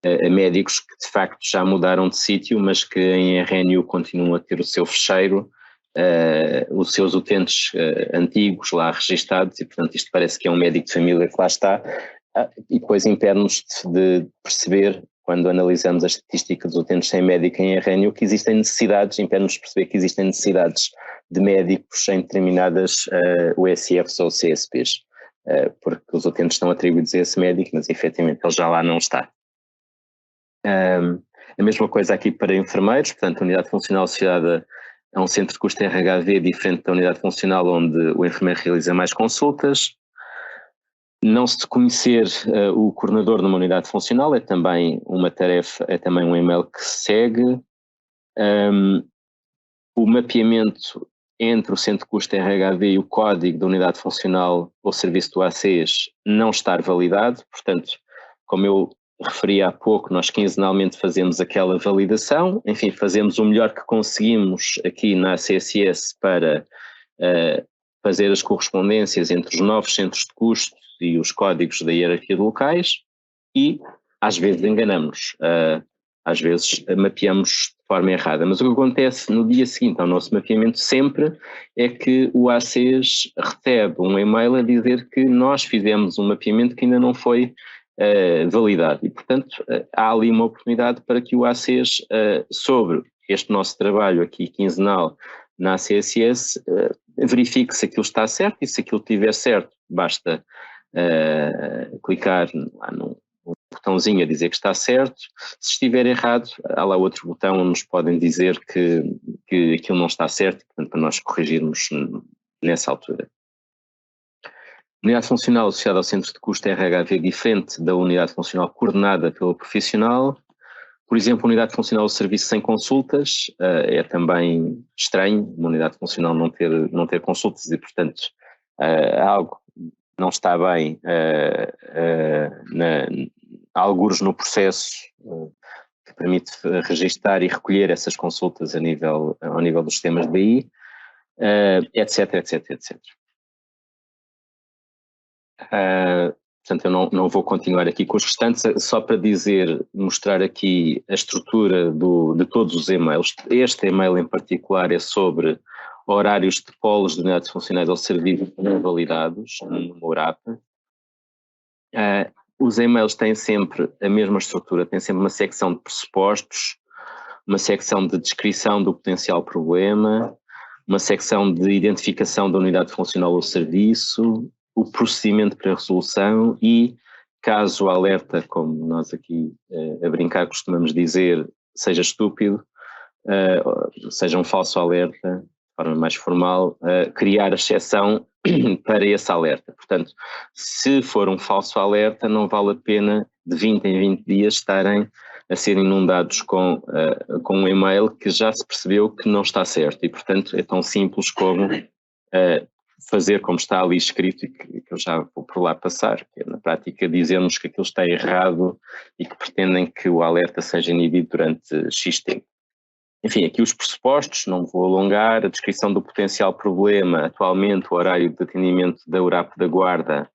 a médicos que de facto já mudaram de sítio, mas que em RNU continuam a ter o seu fecheiro os seus utentes antigos lá registados, e portanto isto parece que é um médico de família que lá está, e depois impede-nos de perceber, quando analisamos a estatística dos utentes sem médico em RNU, que existem necessidades, impede-nos de perceber que existem necessidades de médicos em determinadas USFs ou CSPs, porque os utentes estão atribuídos a esse médico, mas efetivamente ele já lá não está. A mesma coisa aqui para enfermeiros, portanto a unidade funcional associada a um centro de custo RHV diferente da unidade funcional onde o enfermeiro realiza mais consultas. Não se conhecer o coordenador numa unidade funcional é também uma tarefa, é também um e-mail que se segue. O mapeamento entre o centro de custo RHV e o código da unidade funcional ou serviço do ACES não estar validado, portanto, como eu referi há pouco, nós quinzenalmente fazemos aquela validação, enfim, fazemos o melhor que conseguimos aqui na ACSS para fazer as correspondências entre os novos centros de custo e os códigos da hierarquia de locais e às vezes enganamos, às vezes mapeamos de forma errada, mas o que acontece no dia seguinte ao nosso mapeamento sempre é que o ACES recebe um e-mail a dizer que nós fizemos um mapeamento que ainda não foi validado e portanto há ali uma oportunidade para que o ACES sobre este nosso trabalho aqui quinzenal na ACSS verifique se aquilo está certo e se aquilo estiver certo basta clicar lá no botãozinho a dizer que está certo. Se estiver errado, há lá outro botão onde nos podem dizer que aquilo não está certo, portanto, para nós corrigirmos nessa altura. Unidade funcional associada ao centro de custo RHV diferente da unidade funcional coordenada pelo profissional. Por exemplo, unidade funcional do serviço sem consultas, é também estranho uma unidade funcional não ter consultas e, portanto, algo não está bem algures no processo que permite registar e recolher essas consultas ao nível dos sistemas de BI, etc, etc, etc. Portanto, eu não vou continuar aqui com os restantes, só para mostrar aqui a estrutura de todos os e-mails. Este e-mail em particular é sobre horários de polos de unidades funcionais ao serviço não validados no URAP. Os e-mails têm sempre a mesma estrutura, têm sempre uma secção de pressupostos, uma secção de descrição do potencial problema, uma secção de identificação da unidade funcional ou serviço, o procedimento para a resolução e, caso o alerta, como nós aqui a brincar costumamos dizer, seja estúpido, seja um falso alerta, de forma mais formal, criar a exceção para esse alerta. Portanto, se for um falso alerta, não vale a pena de 20 em 20 dias estarem a ser inundados com um e-mail que já se percebeu que não está certo e, portanto, é tão simples como fazer como está ali escrito e que eu já vou por lá passar, que é, na prática, dizermos que aquilo está errado e que pretendem que o alerta seja inibido durante X tempo. Enfim, aqui os pressupostos, não vou alongar, a descrição do potencial problema, atualmente o horário de atendimento da URAP da Guarda,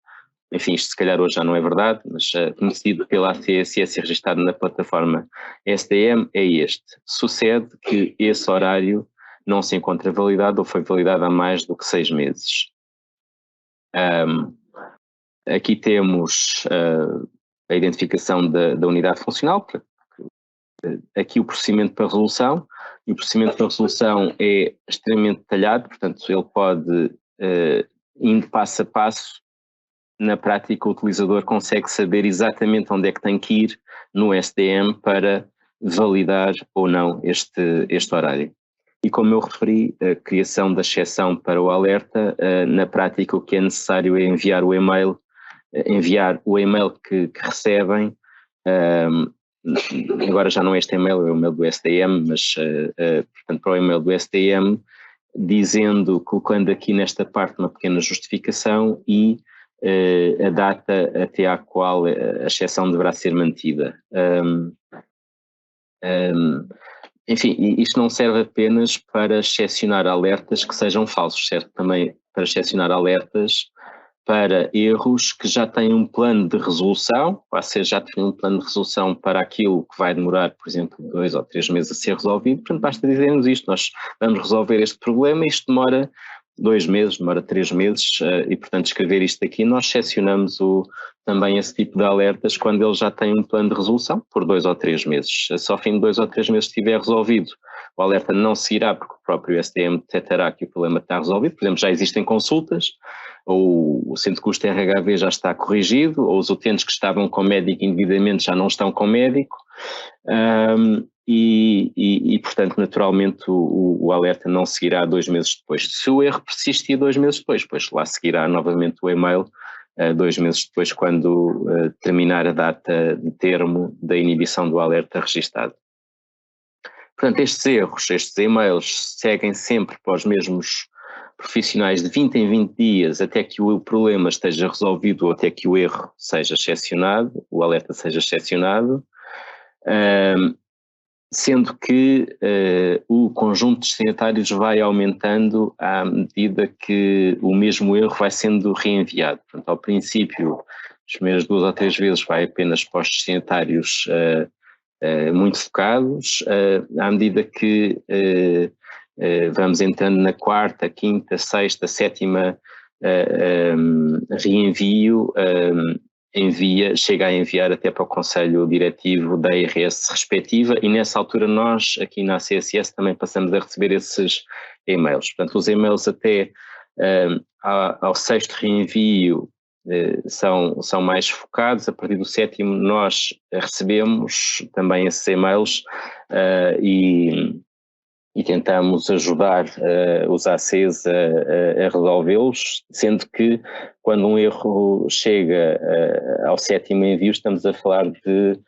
enfim, isto se calhar hoje já não é verdade, mas conhecido pela ACSS e registado na plataforma SDM é este. Sucede que esse horário não se encontra validado ou foi validado há mais do que 6 meses. Aqui temos a identificação da unidade funcional, aqui o procedimento para resolução, e o procedimento para resolução é extremamente detalhado, portanto ele pode, indo passo a passo, na prática o utilizador consegue saber exatamente onde é que tem que ir no SDM para validar ou não este horário. E como eu referi, a criação da exceção para o alerta, na prática o que é necessário é enviar o e-mail que recebem, agora já não é este e-mail, é o e-mail do SDM, mas portanto para o e-mail do SDM, colocando aqui nesta parte uma pequena justificação e a data até à qual a exceção deverá ser mantida. Enfim, isto não serve apenas para excepcionar alertas que sejam falsos, serve também para excepcionar alertas para erros que já têm um plano de resolução, ou seja, já tem um plano de resolução para aquilo que vai demorar, por exemplo, 2 ou 3 meses a ser resolvido. Portanto, basta dizermos isto: nós vamos resolver este problema, isto demora 2 meses, demora 3 meses, e portanto escrever isto aqui, nós seccionamos também esse tipo de alertas quando ele já tem um plano de resolução por 2 ou 3 meses. Se ao fim de 2 ou 3 meses estiver resolvido, o alerta não seguirá porque o próprio SDM detectará que o problema está resolvido. Por exemplo, já existem consultas, ou o centro de custo RHV já está corrigido, ou os utentes que estavam com médico indevidamente já não estão com médico, portanto, naturalmente, o alerta não seguirá 2 meses depois. Se o erro persistir 2 meses depois, pois lá seguirá novamente o e-mail 2 meses depois, quando terminar a data de termo da inibição do alerta registado. Portanto, estes erros, estes e-mails seguem sempre para os mesmos profissionais de 20 em 20 dias até que o problema esteja resolvido ou até que o erro seja excepcionado, o alerta seja excepcionado, sendo que o conjunto de destinatários vai aumentando à medida que o mesmo erro vai sendo reenviado. Portanto, ao princípio, as primeiras 2 ou 3 vezes vai apenas para os destinatários muito focados, à medida que vamos entrando na 4ª, 5ª, 6ª, 7ª reenvio, chega a enviar até para o Conselho Diretivo da ARS respectiva, e nessa altura nós, aqui na CSS, também passamos a receber esses e-mails. Portanto, os e-mails até ao 6º reenvio são mais focados. A partir do 7º nós recebemos também esses e-mails e tentamos ajudar os ACs a resolvê-los, sendo que quando um erro chega ao 7º envio estamos a falar de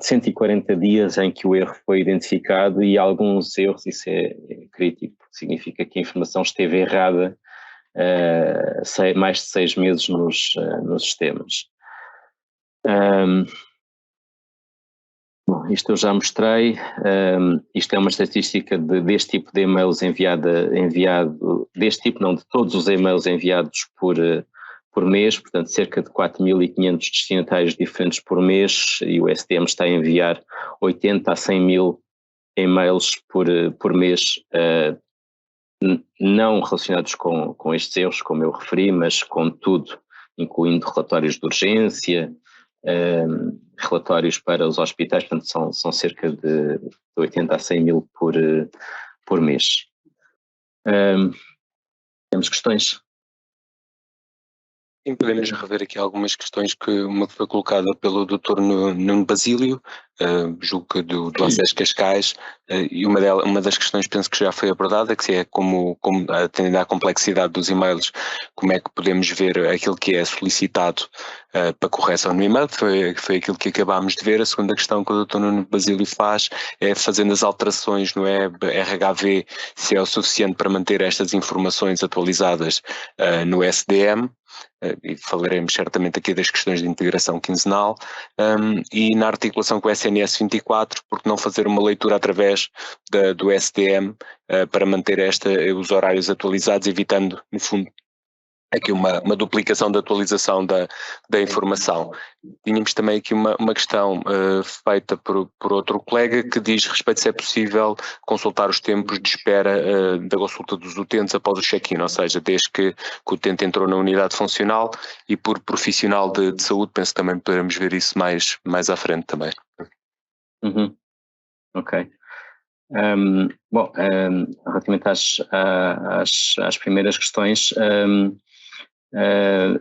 140 dias em que o erro foi identificado, e alguns erros, isso é crítico, significa que a informação esteve errada mais de 6 meses nos sistemas. Bom, isto eu já mostrei. Isto é uma estatística deste tipo de e-mails enviado, deste tipo não, de todos os e-mails enviados por mês, portanto cerca de 4.500 destinatários diferentes por mês, e o SDM está a enviar 80 a 100 mil e-mails por mês, não relacionados com estes erros, como eu referi, mas com tudo, incluindo relatórios de urgência, relatórios para os hospitais. Portanto são cerca de 80 a 100 mil por mês. Temos questões? Sim, podemos rever aqui algumas questões, uma que foi colocada pelo Dr. Nuno Basílio, julgo que do ACES Cascais, e uma das questões penso que já foi abordada, que é como atendendo à complexidade dos e-mails, como é que podemos ver aquilo que é solicitado para correção no e-mail. Foi aquilo que acabámos de ver. A segunda questão que o Dr. Nuno Basílio faz é, fazendo as alterações no RHV, se é o suficiente para manter estas informações atualizadas no SDM. E falaremos certamente aqui das questões de integração quinzenal, e na articulação com o SNS 24, porque não fazer uma leitura através do SDM para manter os horários atualizados, evitando, no fundo, aqui uma duplicação da atualização da informação. Tínhamos também aqui uma questão feita por outro colega, que diz respeito se é possível consultar os tempos de espera da consulta dos utentes após o check-in, ou seja, desde que o utente entrou na unidade funcional, e por profissional de saúde. Penso que também poderemos ver isso mais à frente também. Ok. Relativamente às primeiras questões,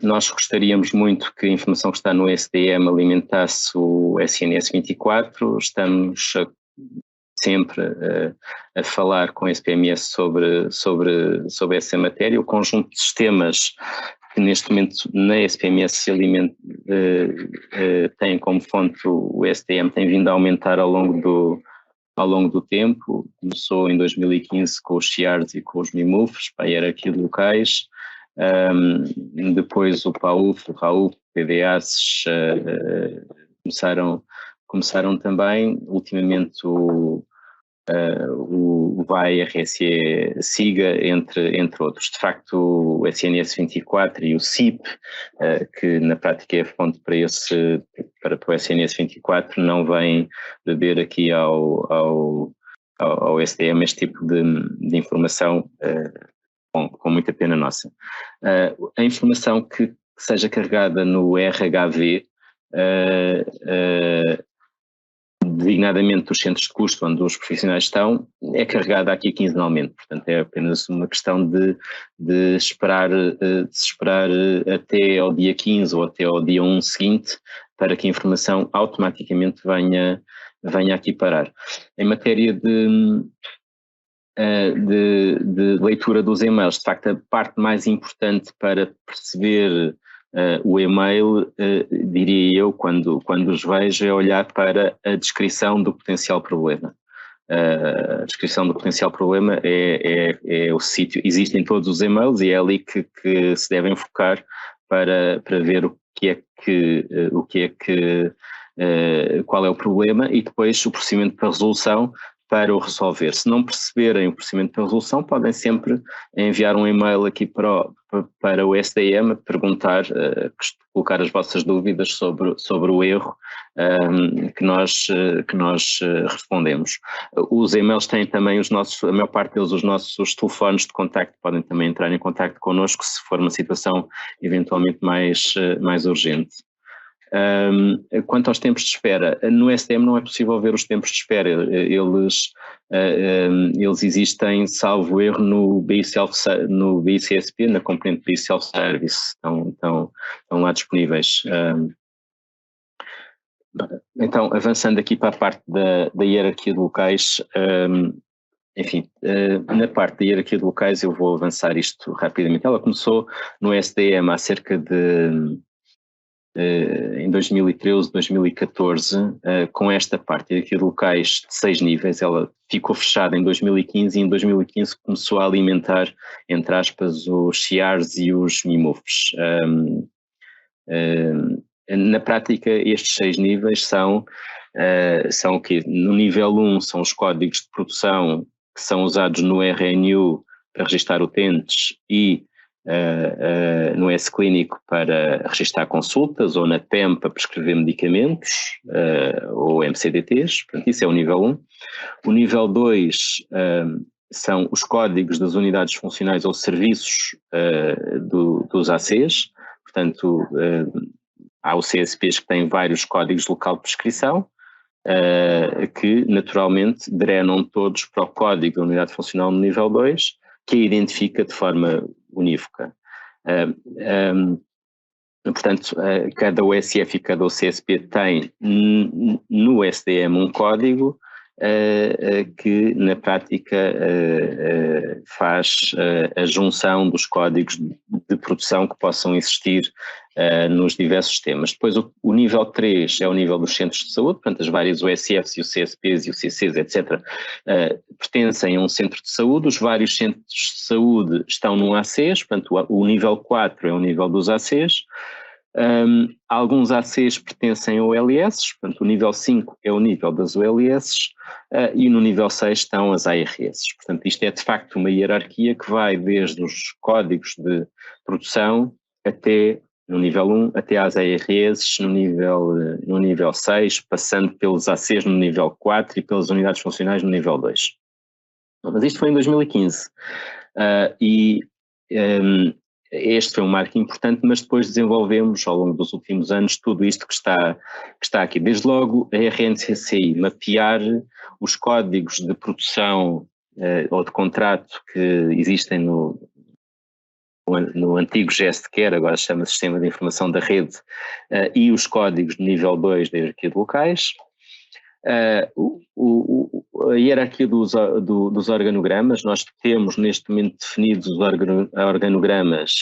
nós gostaríamos muito que a informação que está no SDM alimentasse o SNS 24. Estamos sempre a falar com a SPMS sobre essa matéria. O conjunto de sistemas que neste momento na SPMS se tem como fonte o SDM tem vindo a aumentar ao longo do tempo. Começou em 2015 com os SHIARDs e com os MIMUFs, para a hierarquia de locais. Depois o PAUF, o RAUF, o PDAs começaram também. Ultimamente o VAI, RSE, SIGA, entre outros. De facto, o SNS 24 e o CIP, que na prática é a fonte para o SNS 24, não vêm beber aqui ao SDM este tipo de informação, com muita pena nossa. A informação que seja carregada no RHV, designadamente dos centros de custo onde os profissionais estão, é carregada aqui quinzenalmente. Portanto, é apenas uma questão de esperar até ao dia 15 ou até ao dia 1 seguinte para que a informação automaticamente venha aqui parar. Em matéria de leitura dos e-mails, de facto, a parte mais importante para perceber o e-mail, diria eu, quando os vejo, é olhar para a descrição do potencial problema. A descrição do potencial problema é o sítio, existe em todos os e-mails e é ali que se devem focar para ver qual é o problema e depois o procedimento para resolução para o resolver. Se não perceberem o procedimento para resolução, podem sempre enviar um e-mail aqui para o SDM, perguntar, colocar as vossas dúvidas sobre o erro que nós respondemos. Os e-mails têm também a maior parte deles, os nossos telefones de contacto, podem também entrar em contacto connosco se for uma situação eventualmente mais urgente. Quanto aos tempos de espera, no SDM não é possível ver os tempos de espera, eles existem, salvo erro, no BICSP, na componente BI Self-Service, estão lá disponíveis. Então, avançando aqui para a parte da hierarquia de locais, enfim, na parte da hierarquia de locais eu vou avançar isto rapidamente. Ela começou no SDM há cerca de em 2013, 2014, com esta parte aqui de locais de 6 níveis. Ela ficou fechada em 2015 e em 2015 começou a alimentar, entre aspas, os CIARs e os MIMOVs. Na prática, estes 6 níveis são o quê? No nível 1 são os códigos de produção que são usados no RNU para registar utentes e no S-Clínico para registar consultas, ou na TEM para prescrever medicamentos, ou MCDTs. Portanto, isso é o nível 1. O nível 2 são os códigos das unidades funcionais ou serviços dos ACs. Portanto, há os CSPs que têm vários códigos de local de prescrição, que naturalmente drenam todos para o código da unidade funcional no nível 2, que a identifica de forma unívoca. Portanto, cada OSF e cada OCSP tem no SDM um código que na prática faz a junção dos códigos de produção que possam existir nos diversos sistemas. Depois o nível 3 é o nível dos centros de saúde, portanto as várias OSFs e os CSPs e os CCs, etc., pertencem a um centro de saúde. Os vários centros de saúde estão num ACs, portanto o nível 4 é o nível dos ACs. Alguns ACs pertencem a OLS, portanto o nível 5 é o nível das OLS, e no nível 6 estão as ARS. Portanto, isto é de facto uma hierarquia que vai desde os códigos de produção até, no nível 1, até às ARS no nível 6, passando pelos ACs no nível 4 e pelas unidades funcionais no nível 2. Mas isto foi em 2015. Este foi um marco importante, mas depois desenvolvemos ao longo dos últimos anos tudo isto que está aqui. Desde logo a RNCCI, mapear os códigos de produção ou de contrato que existem no antigo GSTCare, agora chama-se Sistema de Informação da Rede, e os códigos de nível 2 da hierarquia de locais. A hierarquia dos organogramas, nós temos neste momento definidos os organogramas,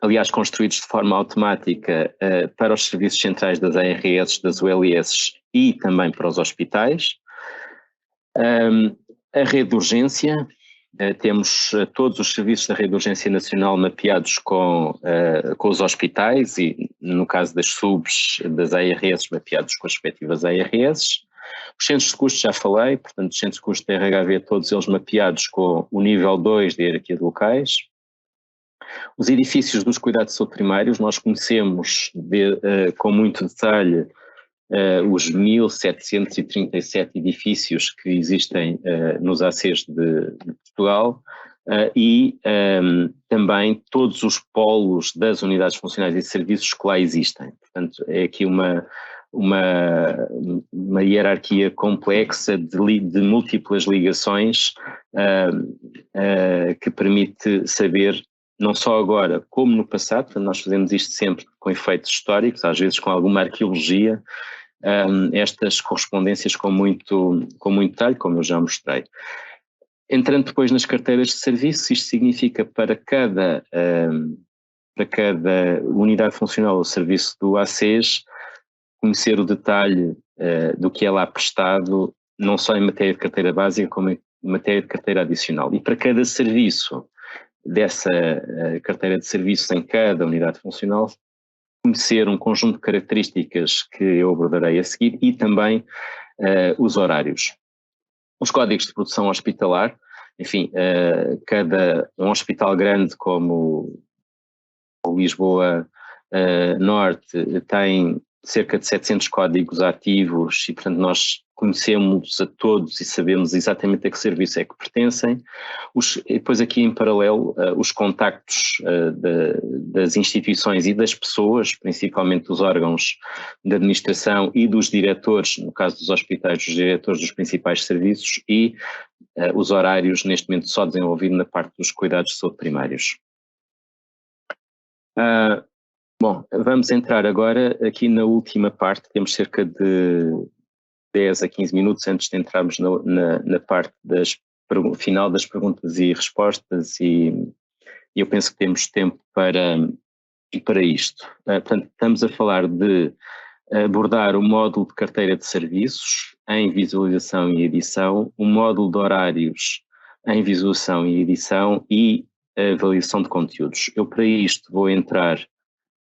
aliás construídos de forma automática para os serviços centrais das ARS, das ULS e também para os hospitais. A rede de urgência, temos todos os serviços da rede de urgência nacional mapeados com os hospitais e, no caso das subs das ARS, mapeados com as respectivas ARS. Os centros de custos já falei, portanto, os centros de custos da RHV, todos eles mapeados com o nível 2 da hierarquia de locais. Os edifícios dos cuidados de saúde primários, nós conhecemos com muito detalhe os 1737 edifícios que existem nos ACs de Portugal e também todos os polos das unidades funcionais e serviços que lá existem. Portanto, é aqui uma hierarquia complexa de múltiplas ligações que permite saber, não só agora, como no passado. Portanto, nós fazemos isto sempre com efeitos históricos, às vezes com alguma arqueologia, estas correspondências com muito detalhe, como eu já mostrei. Entrando depois nas carteiras de serviços, isto significa para cada unidade funcional ou serviço do ACES, conhecer o detalhe do que é lá prestado, não só em matéria de carteira básica, como em matéria de carteira adicional. E para cada serviço dessa carteira de serviços em cada unidade funcional, conhecer um conjunto de características que eu abordarei a seguir e também os horários. Os códigos de produção hospitalar, enfim, um hospital grande como o Lisboa Norte tem cerca de 700 códigos ativos e, portanto, nós conhecemos a todos e sabemos exatamente a que serviço é que pertencem. E depois aqui em paralelo, os contactos das instituições e das pessoas, principalmente dos órgãos de administração e dos diretores, no caso dos hospitais, dos diretores dos principais serviços, e os horários, neste momento só desenvolvido na parte dos cuidados de saúde primários. Bom, vamos entrar agora aqui na última parte, temos cerca de 10 a 15 minutos antes de entrarmos na parte final das perguntas e respostas e eu penso que temos tempo para isto. Portanto, estamos a falar de abordar o módulo de carteira de serviços em visualização e edição, o módulo de horários em visualização e edição e avaliação de conteúdos. Eu para isto vou entrar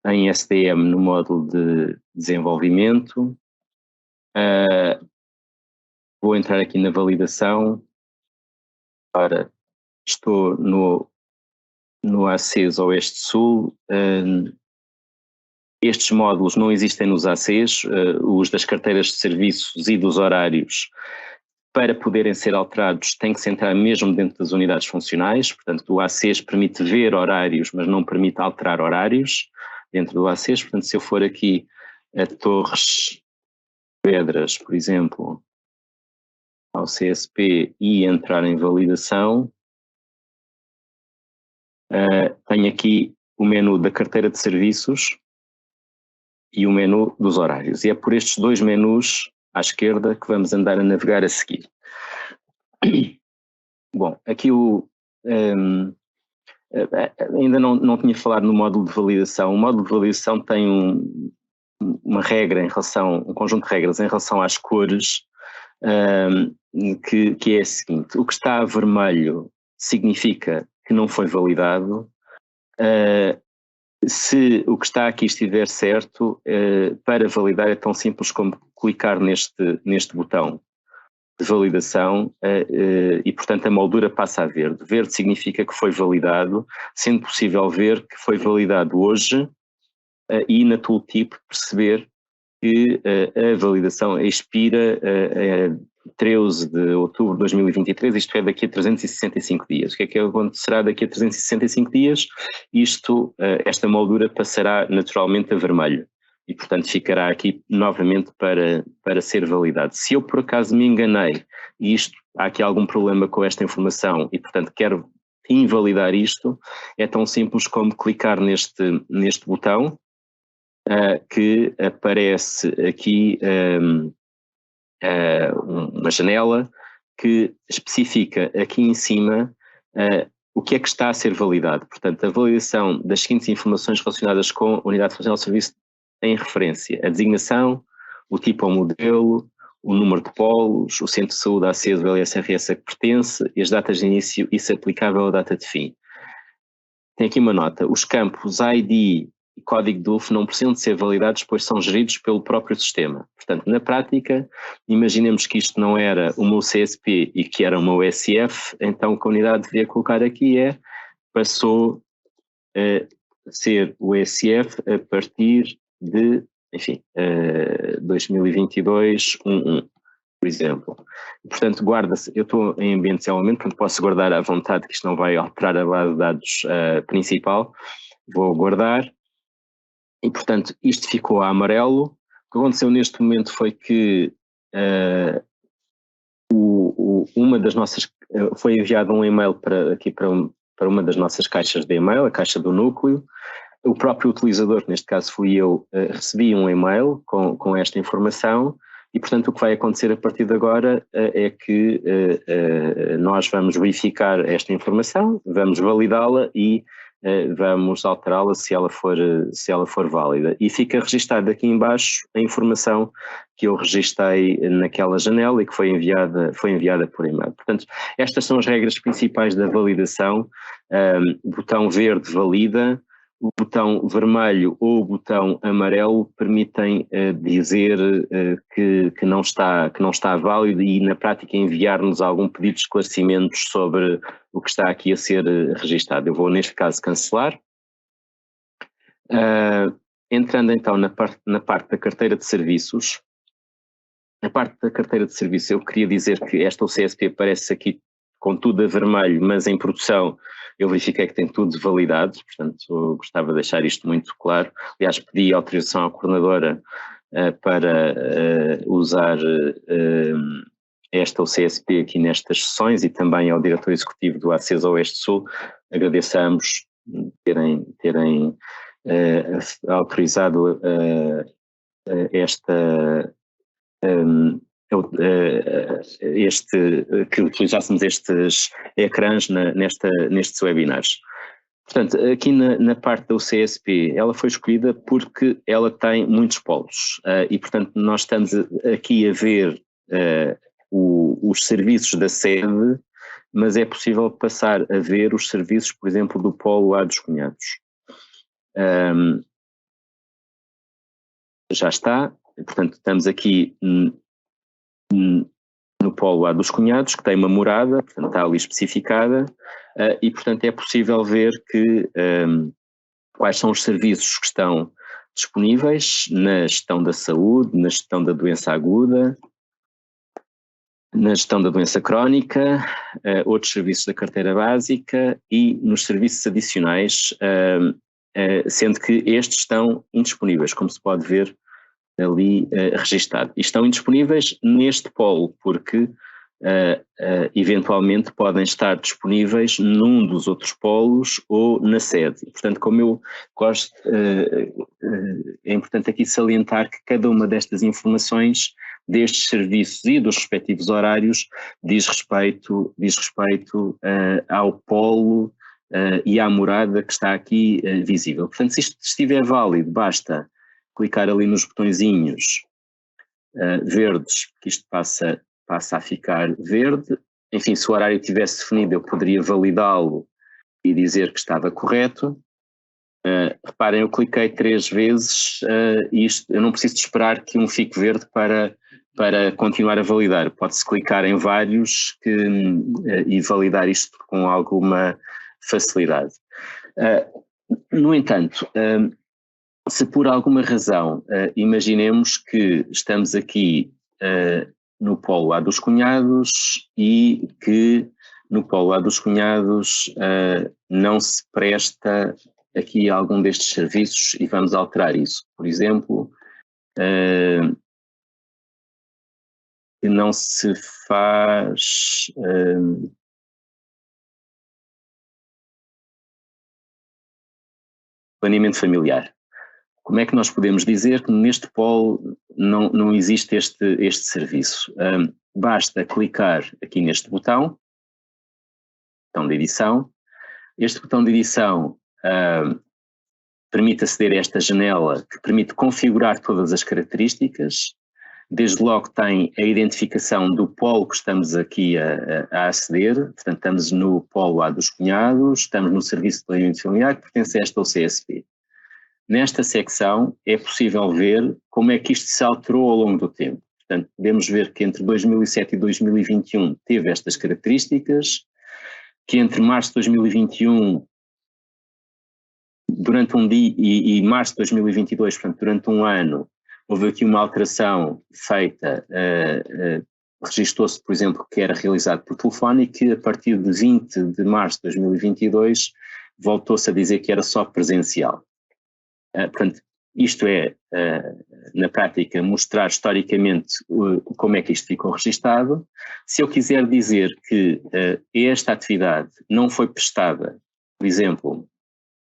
em SDM no módulo de desenvolvimento, vou entrar aqui na validação. Ora, estou no ACES Oeste Sul. Estes módulos não existem nos ACES, os das carteiras de serviços e dos horários, para poderem ser alterados, tem que se entrar mesmo dentro das unidades funcionais. Portanto, o ACES permite ver horários, mas não permite alterar horários dentro do ACES. Portanto, se eu for aqui a Torres Vedras, por exemplo, ao CSP e entrar em validação, tenho aqui o menu da carteira de serviços e o menu dos horários. E é por estes dois menus à esquerda que vamos andar a navegar a seguir. Bom, aqui ainda não tinha falado no módulo de validação. O módulo de validação tem uma regra um conjunto de regras em relação às cores, que é a seguinte: o que está a vermelho significa que não foi validado. Se o que está aqui estiver certo, para validar é tão simples como clicar neste botão de validação e, portanto, a moldura passa a verde. Verde significa que foi validado, sendo possível ver que foi validado hoje e na tooltip perceber que a validação expira 13 de outubro de 2023, isto é daqui a 365 dias. O que é que acontecerá daqui a 365 dias? Esta moldura passará naturalmente a vermelho e, portanto, ficará aqui novamente para ser validado. Se eu por acaso me enganei e há aqui algum problema com esta informação e, portanto, quero invalidar isto, é tão simples como clicar neste botão que aparece aqui uma janela que especifica aqui em cima o que é que está a ser validado. Portanto, a validação das seguintes informações relacionadas com a unidade funcional de serviço em referência: a designação, o tipo ou modelo, o número de polos, o centro de saúde, a ACES ou LSRS a que pertence e as datas de início e se aplicável à data de fim. Tem aqui uma nota: os campos ID e código DUF não precisam de ser validados, pois são geridos pelo próprio sistema. Portanto, na prática, imaginemos que isto não era o meu CSP e que era o meu SF, então o que a unidade devia colocar aqui passou a ser o SF a partir de, enfim, 2022-11, por exemplo. Portanto, guarda-se, eu estou em ambiente de desenvolvimento, portanto posso guardar à vontade, que isto não vai alterar a base de dados principal, vou guardar. E, portanto, isto ficou a amarelo. O que aconteceu neste momento foi que uma das nossas, foi enviado um e-mail para uma das nossas caixas de e-mail, a caixa do núcleo. O próprio utilizador, que neste caso fui eu, recebi um e-mail com esta informação e, portanto, o que vai acontecer a partir de agora é que nós vamos verificar esta informação, vamos validá-la e vamos alterá-la se ela for válida. E fica registada aqui em baixo a informação que eu registrei naquela janela e que foi enviada por e-mail. Portanto, estas são as regras principais da validação. O botão verde valida, o botão vermelho ou o botão amarelo permitem dizer que não está válido e, na prática, enviar-nos algum pedido de esclarecimentos sobre o que está aqui a ser registado. Eu vou, neste caso, cancelar. Entrando, então, na parte da carteira de serviços. Na parte da carteira de serviços, eu queria dizer que esta OCSP aparece aqui com tudo a vermelho, mas em produção eu verifiquei que tem tudo validado, portanto eu gostava de deixar isto muito claro. Aliás, pedi autorização à coordenadora para usar esta OCSP aqui nestas sessões e também ao diretor executivo do ACES Oeste Sul. Agradeço a ambos terem autorizado que utilizássemos estes ecrãs nestes webinars. Portanto, aqui na parte da UCSP, ela foi escolhida porque ela tem muitos polos e, portanto, nós estamos aqui a ver os serviços da sede, mas é possível passar a ver os serviços, por exemplo, do polo A dos Cunhados. Já está, portanto, estamos aqui no polo A dos Cunhados, que tem uma morada, portanto está ali especificada, e portanto é possível ver que quais são os serviços que estão disponíveis na gestão da saúde, na gestão da doença aguda, na gestão da doença crónica, outros serviços da carteira básica e nos serviços adicionais, sendo que estes estão indisponíveis, como se pode ver ali registado. E estão indisponíveis neste polo, porque eventualmente podem estar disponíveis num dos outros polos ou na sede. Portanto, como eu gosto, é importante aqui salientar que cada uma destas informações, destes serviços e dos respectivos horários, diz respeito ao polo e à morada que está aqui visível. Portanto, se isto estiver válido, basta clicar ali nos botõezinhos verdes, que isto passa a ficar verde. Enfim, se o horário tivesse definido, eu poderia validá-lo e dizer que estava correto. Reparem, eu cliquei 3 vezes e eu não preciso de esperar que um fique verde para continuar a validar. Pode-se clicar em vários e validar isto com alguma facilidade. No entanto, se por alguma razão imaginemos que estamos aqui no polo A dos Cunhados e que no polo A dos Cunhados não se presta aqui algum destes serviços e vamos alterar isso. Por exemplo, que não se faz planeamento familiar. Como é que nós podemos dizer que neste polo não existe este serviço? Basta clicar aqui neste botão de edição. Este botão de edição permite aceder a esta janela que permite configurar todas as características. Desde logo tem a identificação do polo que estamos aqui a aceder, portanto estamos no polo A dos Cunhados, estamos no serviço de planeamento familiar que pertence a esta OCSP. nesta secção é possível ver como é que isto se alterou ao longo do tempo. Portanto, podemos ver que entre 2007 e 2021 teve estas características, que entre março de 2021 durante um dia e março de 2022, portanto, durante um ano, houve aqui uma alteração feita, registou-se, por exemplo, que era realizado por telefone e que a partir de 20 de março de 2022 voltou-se a dizer que era só presencial. Portanto, isto é, na prática, mostrar historicamente como é que isto ficou registado. Se eu quiser dizer que esta atividade não foi prestada, por exemplo,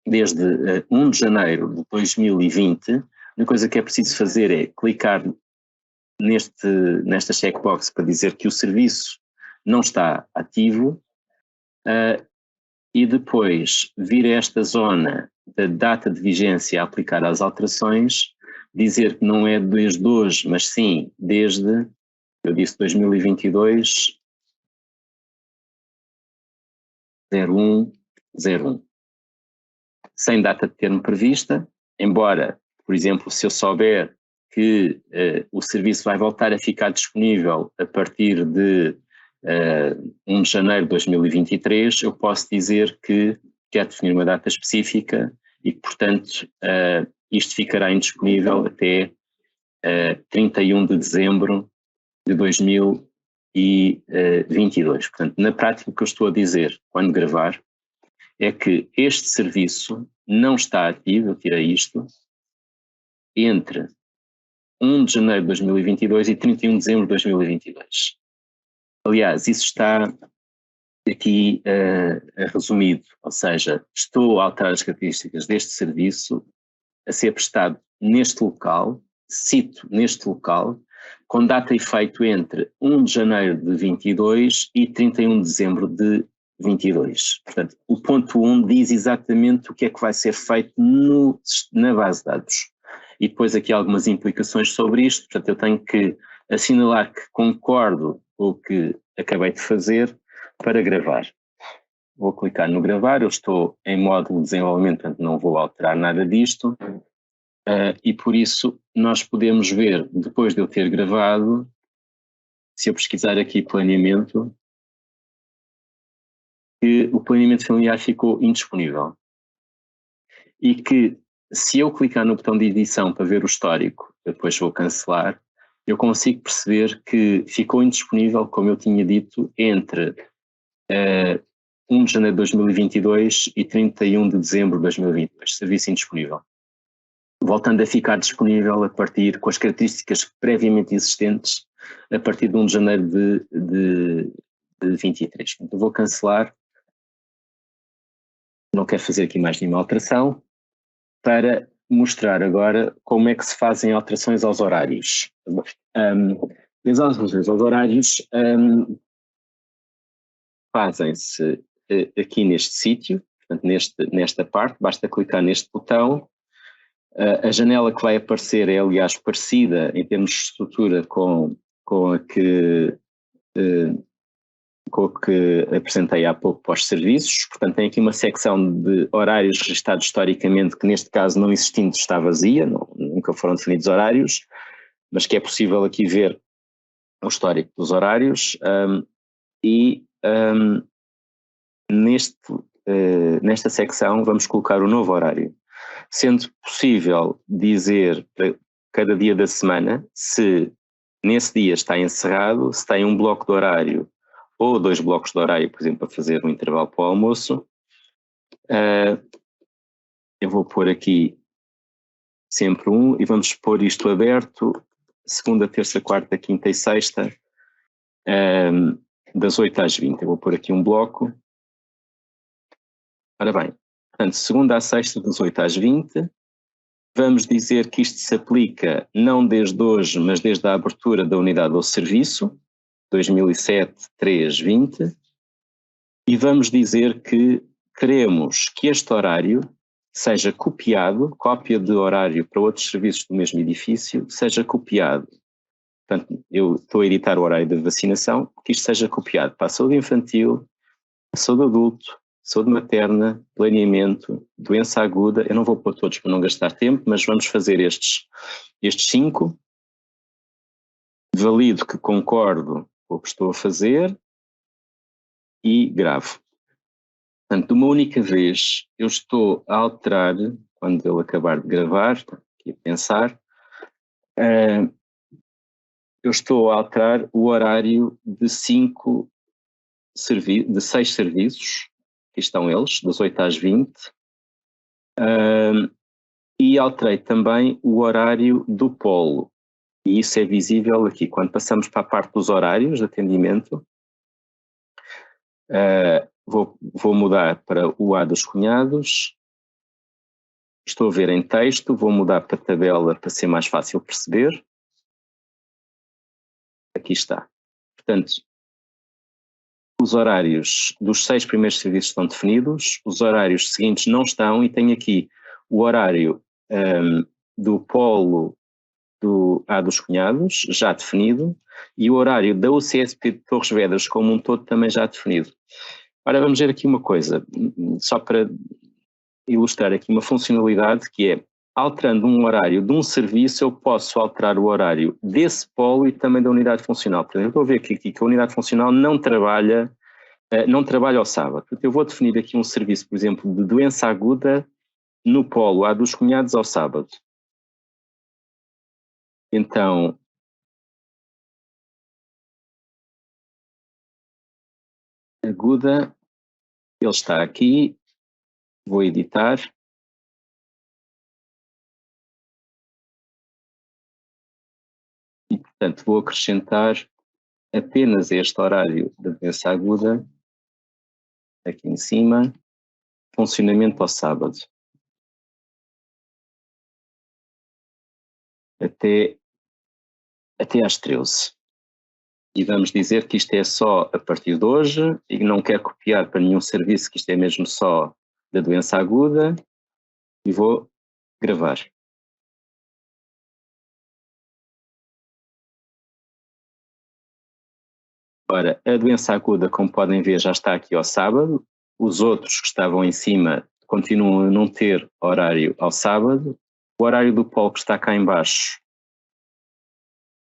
desde 1 de janeiro de 2020, uma coisa que é preciso fazer é clicar nesta checkbox para dizer que o serviço não está ativo e depois vir a esta zona da data de vigência a aplicar às alterações, dizer que não é desde hoje, mas sim desde, eu disse 2022, 01/01. Sem data de termo prevista, embora, por exemplo, se eu souber que o serviço vai voltar a ficar disponível a partir de 1 de janeiro de 2023, eu posso dizer que quero definir uma data específica e que, portanto, isto ficará indisponível até 31 de dezembro de 2022. Portanto, na prática, o que eu estou a dizer quando gravar é que este serviço não está ativo, eu tirei isto, entre 1 de janeiro de 2022 e 31 de dezembro de 2022. Aliás, isso está aqui resumido, ou seja, estou a alterar as características deste serviço a ser prestado neste local, cito neste local, com data e efeito entre 1 de janeiro de 22 e 31 de dezembro de 22. Portanto, o ponto 1 diz exatamente o que é que vai ser feito na base de dados. E depois aqui algumas implicações sobre isto, portanto eu tenho que assinalar que concordo com o que acabei de fazer para gravar. Vou clicar no gravar, eu estou em módulo de desenvolvimento, portanto não vou alterar nada disto, e por isso nós podemos ver, depois de eu ter gravado, se eu pesquisar aqui planeamento, que o planeamento familiar ficou indisponível. E que se eu clicar no botão de edição para ver o histórico, depois vou cancelar, eu consigo perceber que ficou indisponível, como eu tinha dito, entre 1 de janeiro de 2022 e 31 de dezembro de 2022, serviço indisponível. Voltando a ficar disponível a partir, com as características previamente existentes, a partir de 1 de janeiro de 23. Então vou cancelar, não quero fazer aqui mais nenhuma alteração, para mostrar agora como é que se fazem alterações aos horários. As alterações aos horários fazem-se aqui neste sítio, portanto nesta parte, basta clicar neste botão. A janela que vai aparecer é, aliás, parecida em termos de estrutura com a que apresentei há pouco para os serviços. Portanto, tem aqui uma secção de horários registados historicamente, que neste caso não existindo está vazia, nunca foram definidos horários, mas que é possível aqui ver o histórico dos horários nesta secção vamos colocar o novo horário, sendo possível dizer para cada dia da semana se nesse dia está encerrado, se tem um bloco de horário ou 2 blocos de horário, por exemplo, para fazer um intervalo para o almoço. Eu vou pôr aqui sempre um e vamos pôr isto aberto segunda, terça, quarta, quinta e sexta, das 8 às 20. Eu vou pôr aqui um bloco. Ora bem, portanto, segunda a sexta, das 8 às 20. Vamos dizer que isto se aplica não desde hoje, mas desde a abertura da unidade ou serviço, 2007-3-20, e vamos dizer que queremos que este horário seja copiado, cópia de horário para outros serviços do mesmo edifício, seja copiado. Portanto, eu estou a editar o horário da vacinação, que isto seja copiado para a saúde infantil, a saúde adulto, saúde materna, planeamento, doença aguda. Eu não vou pôr todos para não gastar tempo, mas vamos fazer estes 5. Valido que concordo com o que estou a fazer e gravo. Portanto, de uma única vez, eu estou a alterar, quando ele acabar de gravar, estou aqui a pensar, eu estou a alterar o horário de 6 serviços, aqui estão eles, das 8 às 20, e alterei também o horário do polo, e isso é visível aqui. Quando passamos para a parte dos horários de atendimento, vou mudar para o A dos cunhados, estou a ver em texto, vou mudar para a tabela para ser mais fácil perceber. Aqui está. Portanto, os horários dos 6 primeiros serviços estão definidos, os horários seguintes não estão, e tenho aqui o horário do polo do A dos cunhados, já definido, e o horário da UCSP de Torres Vedras como um todo também já definido. Ora, vamos ver aqui uma coisa, só para ilustrar aqui uma funcionalidade, que é, alterando um horário de um serviço, eu posso alterar o horário desse polo e também da unidade funcional. Portanto, eu estou a ver aqui que a unidade funcional não trabalha ao sábado. Portanto, eu vou definir aqui um serviço, por exemplo, de doença aguda no polo A dos cunhados ao sábado. Então, aguda, ele está aqui, vou editar. E, portanto, vou acrescentar apenas este horário da doença aguda, aqui em cima, funcionamento ao sábado. Até às 13. E vamos dizer que isto é só a partir de hoje e não quero copiar para nenhum serviço, que isto é mesmo só da doença aguda, e vou gravar. Ora, a doença aguda, como podem ver, já está aqui ao sábado. Os outros que estavam em cima continuam a não ter horário ao sábado. O horário do polo que está cá em baixo,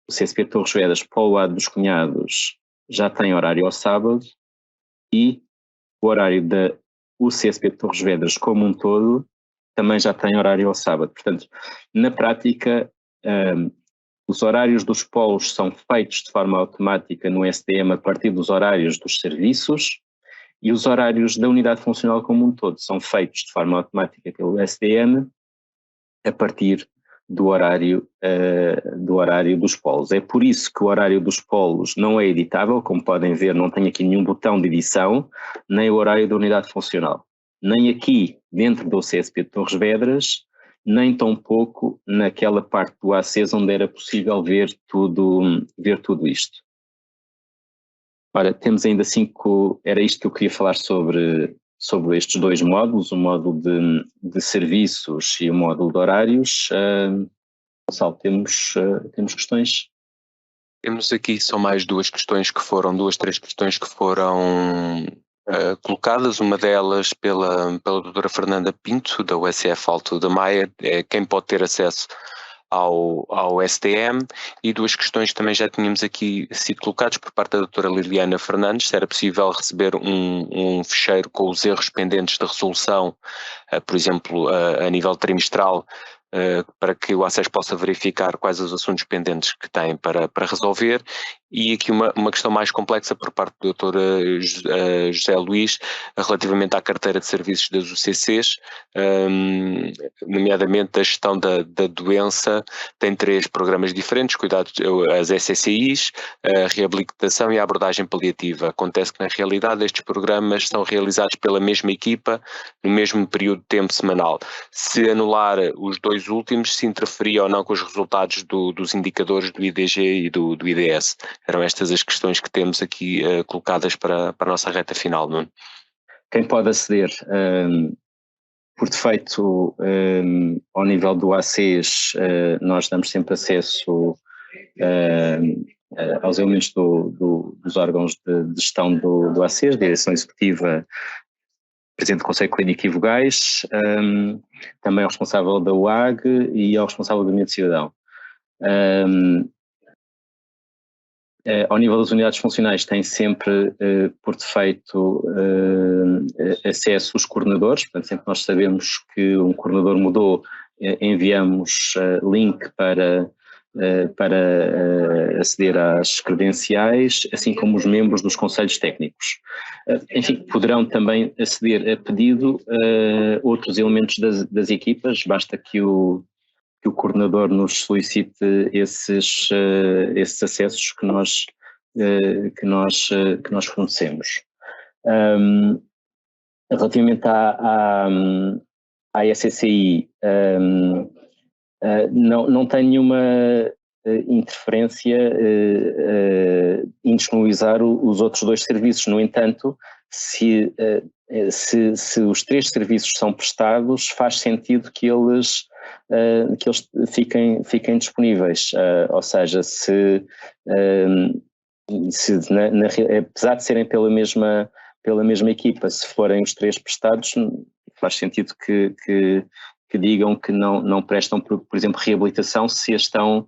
o CSP Torres Vedras, polo A dos cunhados, já tem horário ao sábado, e o horário da UCSP Torres Vedras como um todo também já tem horário ao sábado. Portanto, na prática, os horários dos polos são feitos de forma automática no SDM a partir dos horários dos serviços, e os horários da unidade funcional como um todo são feitos de forma automática pelo SDM a partir do horário dos polos. É por isso que o horário dos polos não é editável, como podem ver, não tem aqui nenhum botão de edição, nem o horário da unidade funcional. Nem aqui, dentro do CSP de Torres Vedras, nem tão pouco naquela parte do ACES onde era possível ver tudo isto. Ora, temos ainda 5, era isto que eu queria falar sobre estes 2 módulos, o módulo de serviços e o módulo de horários. Gonçalo, temos questões? Temos aqui só mais 2 questões que foram, 3 questões que foram colocadas. Uma delas pela doutora Fernanda Pinto, da USF Alto da Maia, quem pode ter acesso ao STM, e 2 questões que também já tínhamos aqui sido colocadas por parte da doutora Liliana Fernandes, se era possível receber um ficheiro com os erros pendentes da resolução, por exemplo, a nível trimestral, para que o ACES possa verificar quais os assuntos pendentes que tem para resolver. E aqui uma questão mais complexa por parte do Dr. José Luís, relativamente à carteira de serviços das UCCs, nomeadamente a gestão da doença. Tem 3 programas diferentes: cuidados, as SCCIs, a reabilitação e a abordagem paliativa. Acontece que, na realidade, estes programas são realizados pela mesma equipa no mesmo período de tempo semanal. Se anular os 2 últimos, se interferia ou não com os resultados dos indicadores do IDG e do IDS. Eram estas as questões que temos aqui colocadas para a nossa reta final, Nuno. Quem pode aceder por defeito ao nível do ACES, nós damos sempre acesso aos elementos dos órgãos de gestão do ACES, Direção Executiva, Presidente do Conselho Clínico Ivo Gais, também ao responsável da UAG e ao responsável do Gabinete Cidadão. Ao nível das unidades funcionais tem sempre por defeito acesso os coordenadores, portanto sempre nós sabemos que um coordenador mudou, enviamos link para aceder às credenciais, assim como os membros dos conselhos técnicos. Enfim, poderão também aceder a pedido outros elementos das equipas, basta que o coordenador nos solicite esses acessos que nós fornecemos. Relativamente à SCCI, não tem nenhuma interferência em disponibilizar os outros 2 serviços. No entanto, se os 3 serviços são prestados, faz sentido que eles fiquem disponíveis, ou seja, apesar de serem pela mesma equipa, se forem os 3 prestados, faz sentido que digam que não prestam, por exemplo, reabilitação se a estão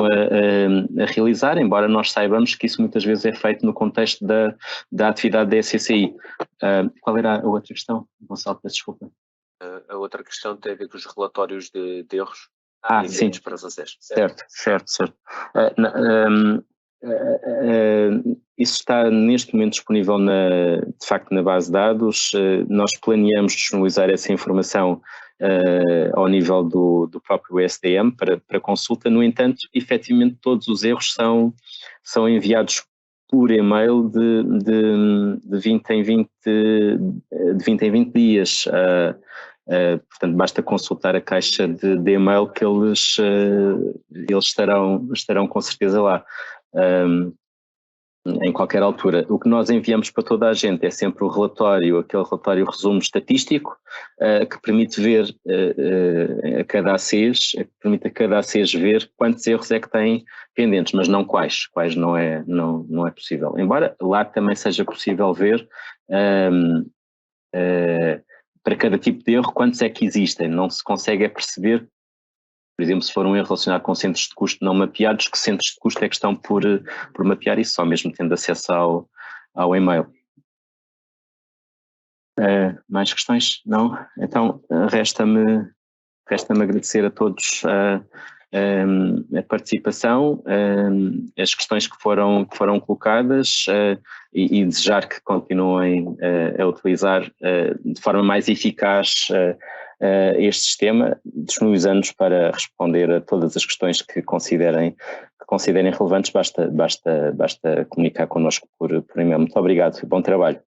a realizar, embora nós saibamos que isso muitas vezes é feito no contexto da atividade da SCCI. Qual era a outra questão, Gonçalo? Peço desculpa. A outra questão tem a ver com os relatórios de erros. Sim. Para os acessos. Certo. Isso está neste momento disponível de facto na base de dados. Nós planeamos disponibilizar essa informação ao nível do próprio SDM para consulta. No entanto, efetivamente todos os erros são enviados por e-mail de 20 em 20 dias. Portanto, basta consultar a caixa de e-mail que eles estarão com certeza lá. Em qualquer altura. O que nós enviamos para toda a gente é sempre o relatório, aquele relatório resumo estatístico, que permite ver a cada ACES, que permite a cada ACES ver quantos erros é que tem pendentes, mas não quais não é possível. Embora lá também seja possível ver para cada tipo de erro quantos é que existem, não se consegue perceber. Por exemplo, se for um erro relacionado com centros de custo não mapeados, que centros de custo é que estão por mapear isso, só mesmo tendo acesso ao e-mail. Mais questões? Não? Então, resta-me agradecer a todos a participação, as questões que foram colocadas e desejar que continuem a utilizar de forma mais eficaz este sistema, disponibilizando-nos para responder a todas as questões que considerem relevantes. Basta comunicar connosco por e-mail. Muito obrigado e bom trabalho.